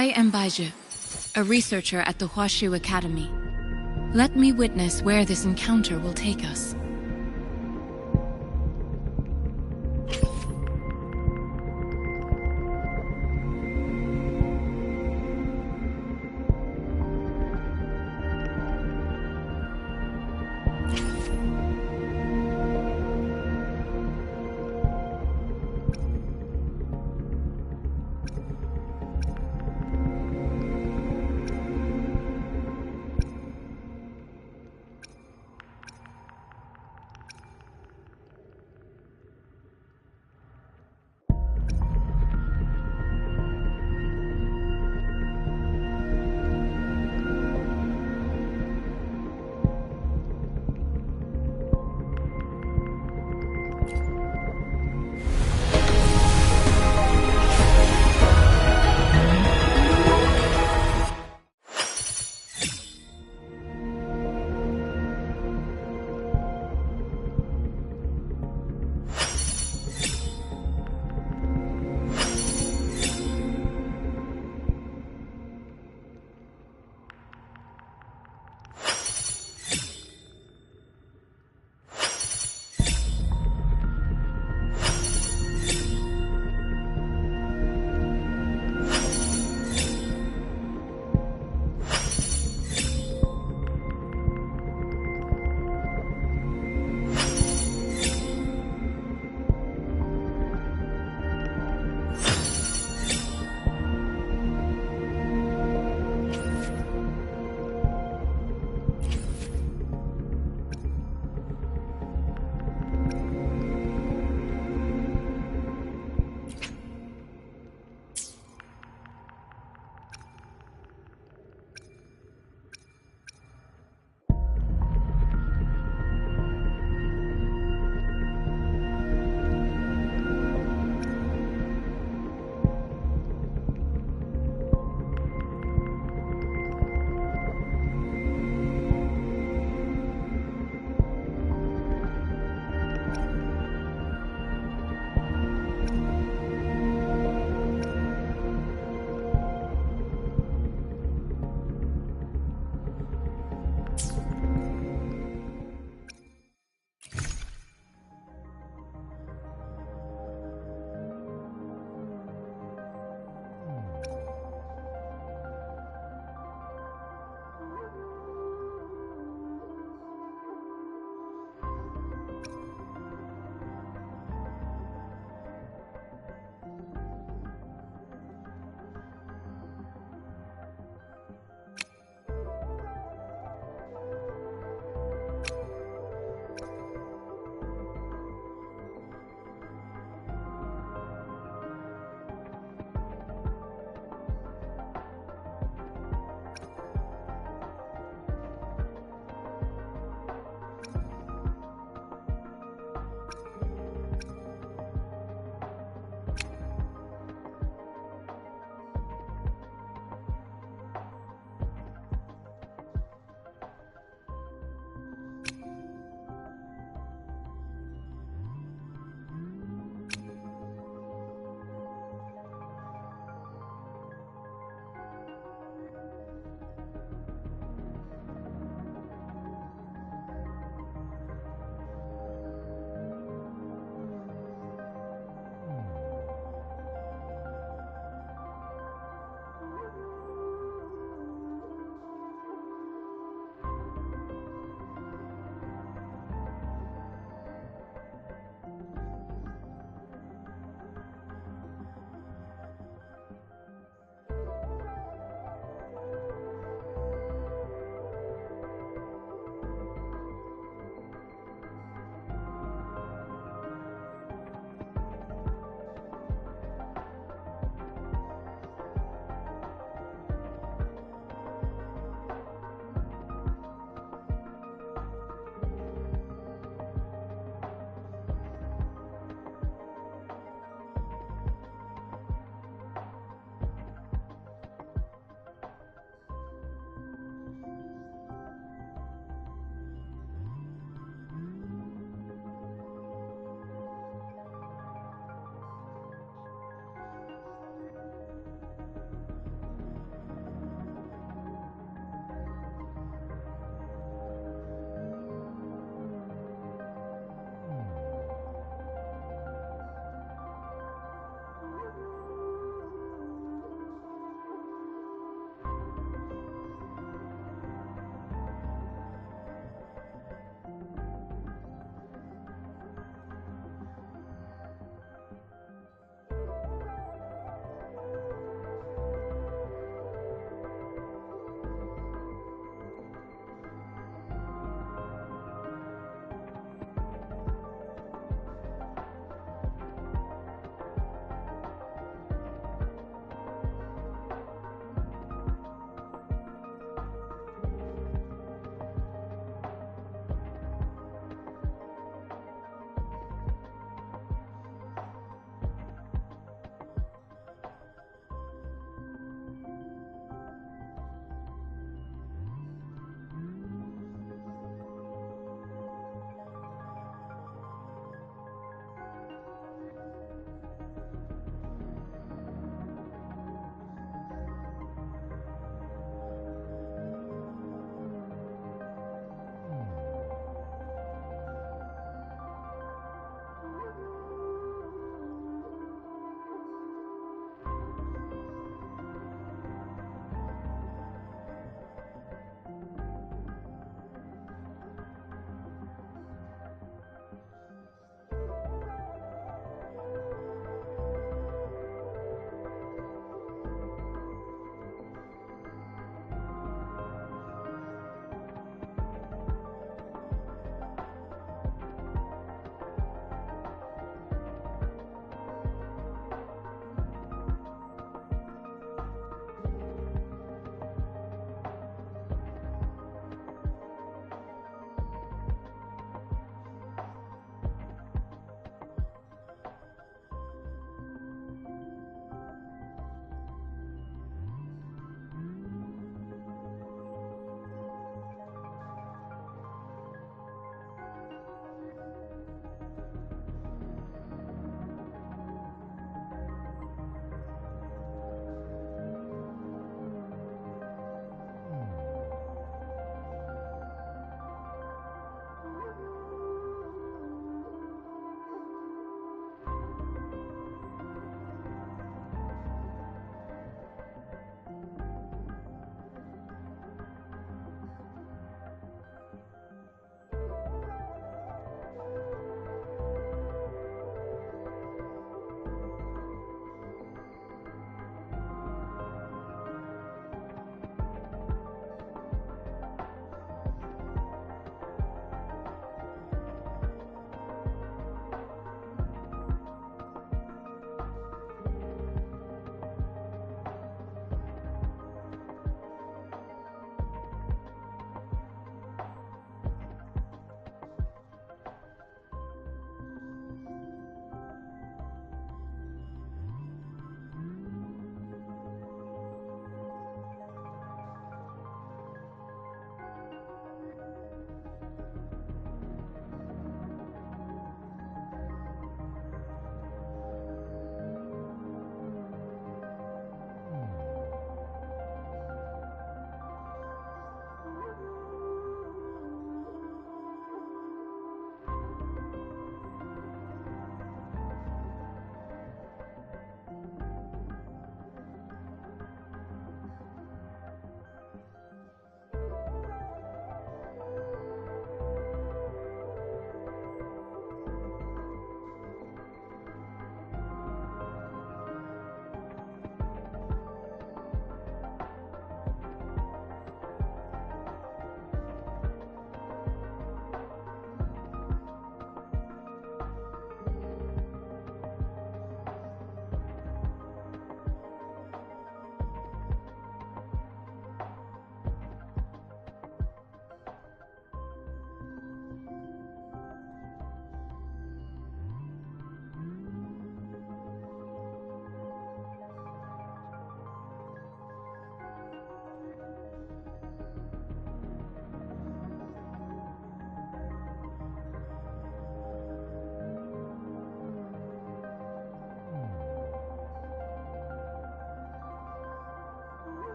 I am Baiju, a researcher at the Huashu Academy. Let me witness where this encounter will take us.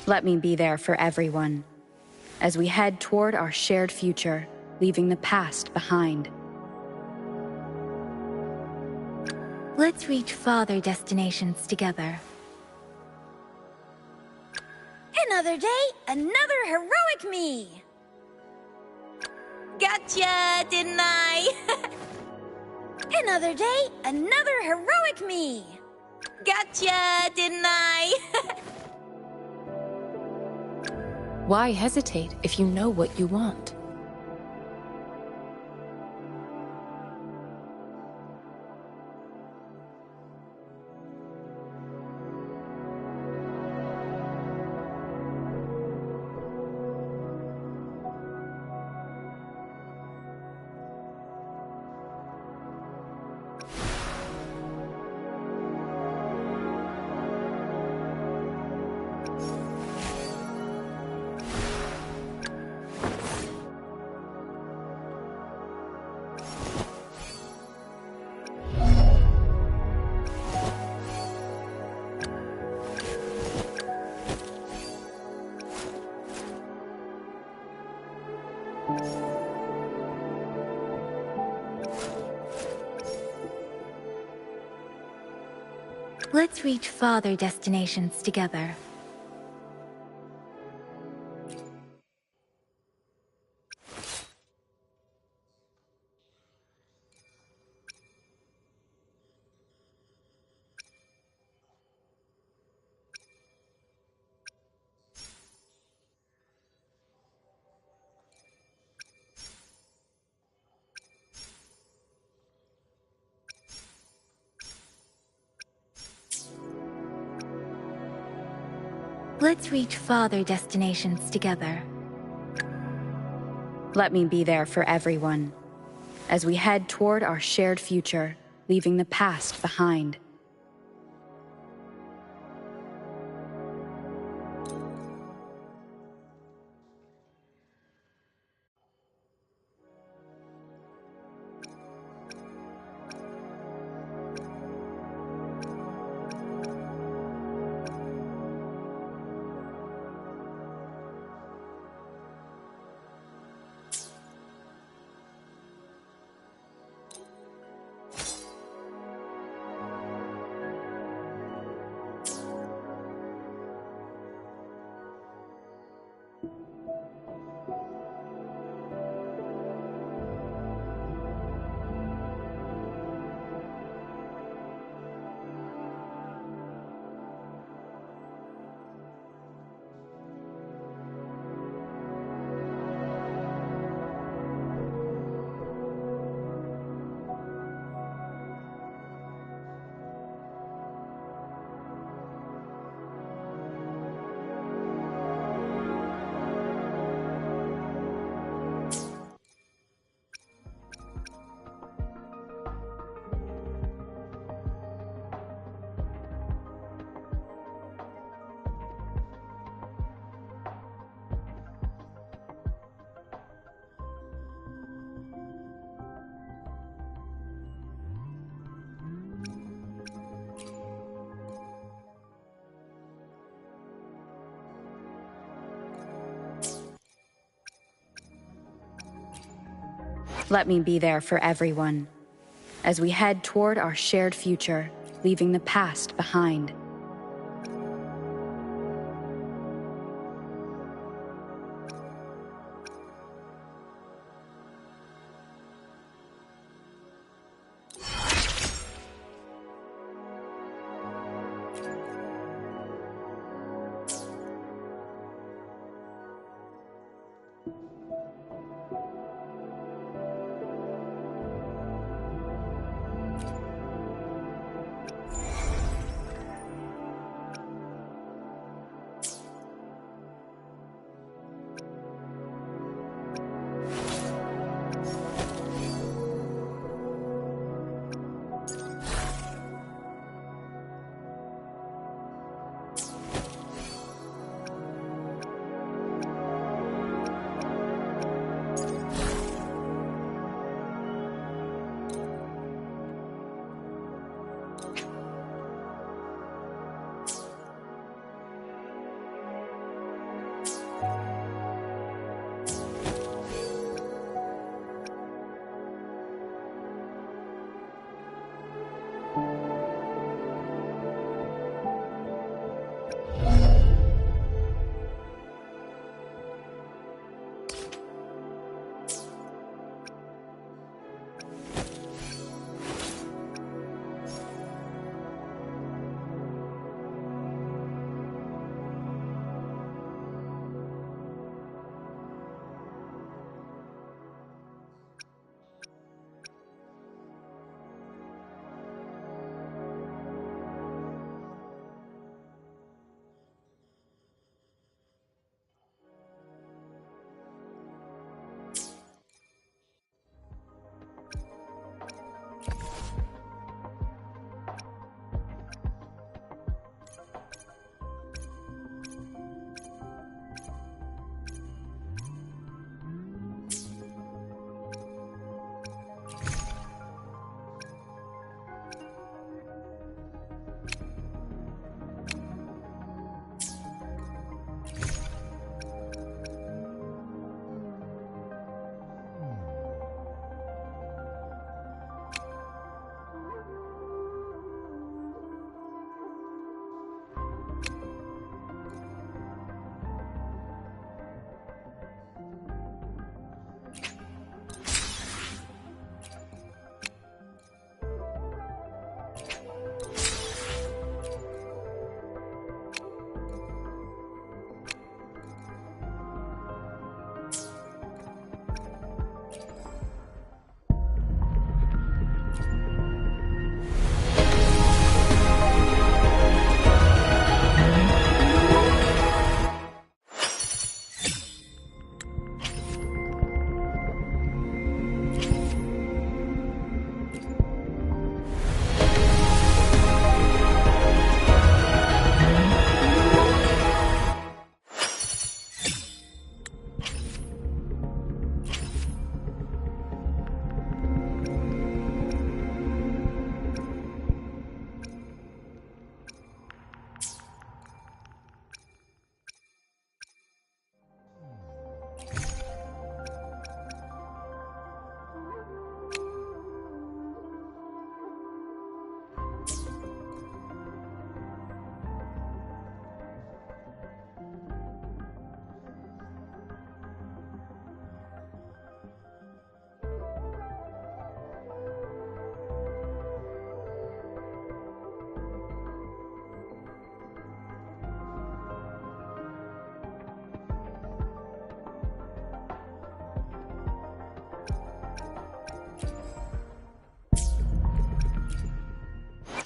Let me be there for everyone, as we head toward our shared future, leaving the past behind. Let's reach farther destinations together. Another day, another heroic me! Gotcha, didn't I? Another day, another heroic me! Gotcha, didn't I? Why hesitate if you know what you want? Let's reach farther destinations together. Let's reach farther destinations together. Let me be there for everyone, as we head toward our shared future, leaving the past behind. Let me be there for everyone, as we head toward our shared future, leaving the past behind.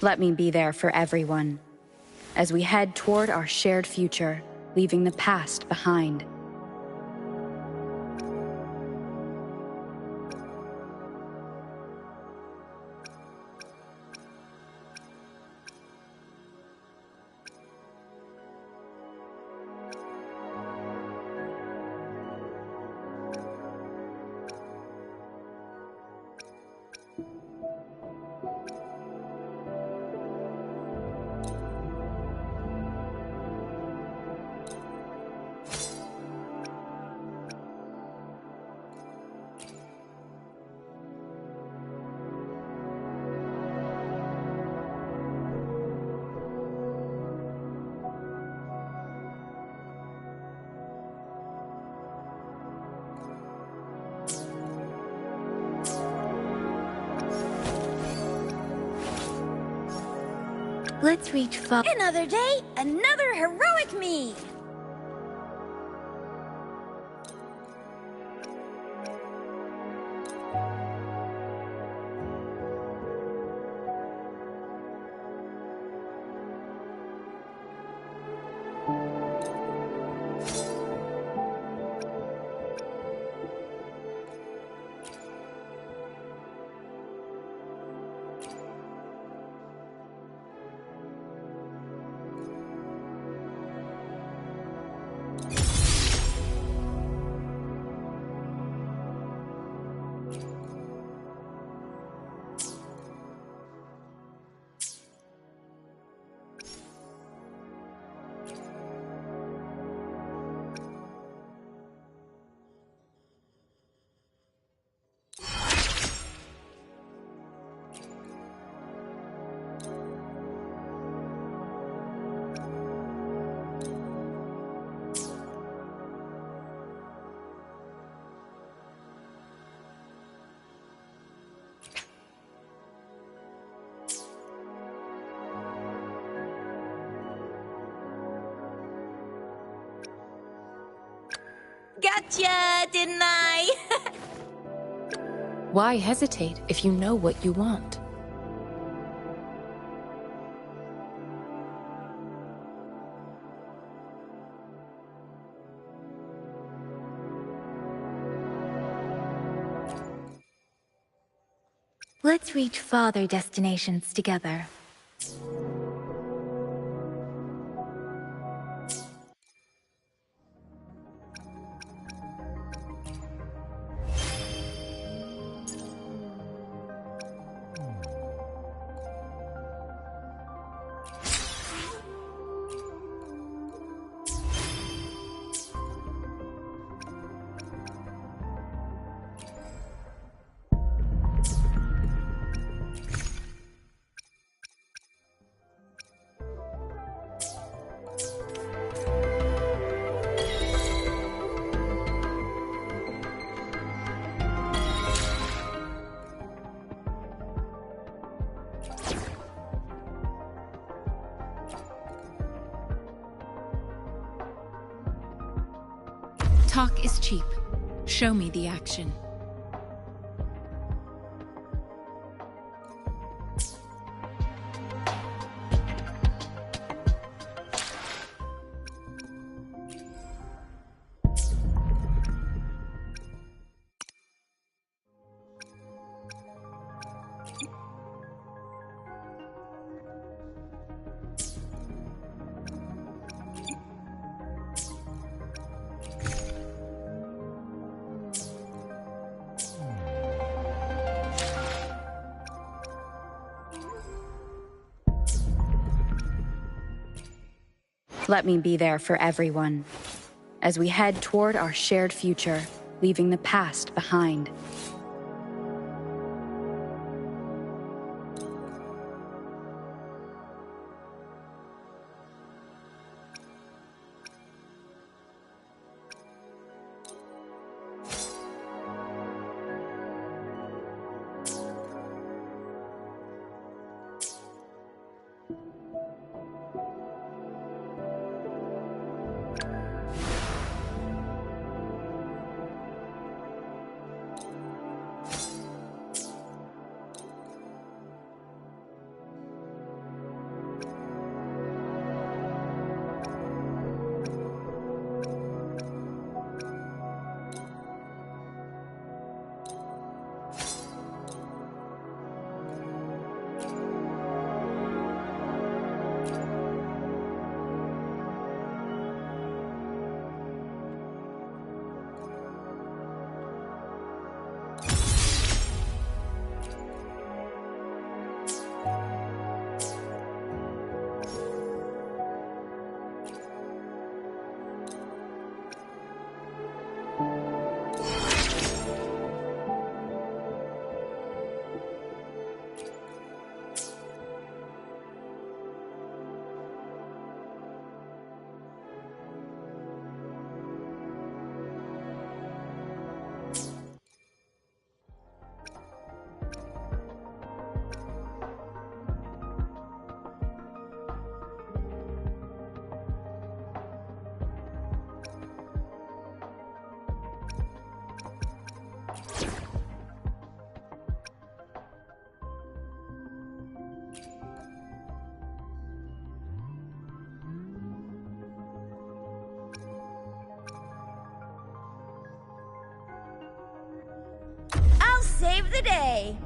Let me be there for everyone, as we head toward our shared future, leaving the past behind. Let's reach far. Another day, another heroic me! Gotcha, didn't I? Why hesitate if you know what you want? Let's reach farther destinations together. Talk is cheap. Show me the action. Let me be there for everyone, as we head toward our shared future, leaving the past behind. save the day.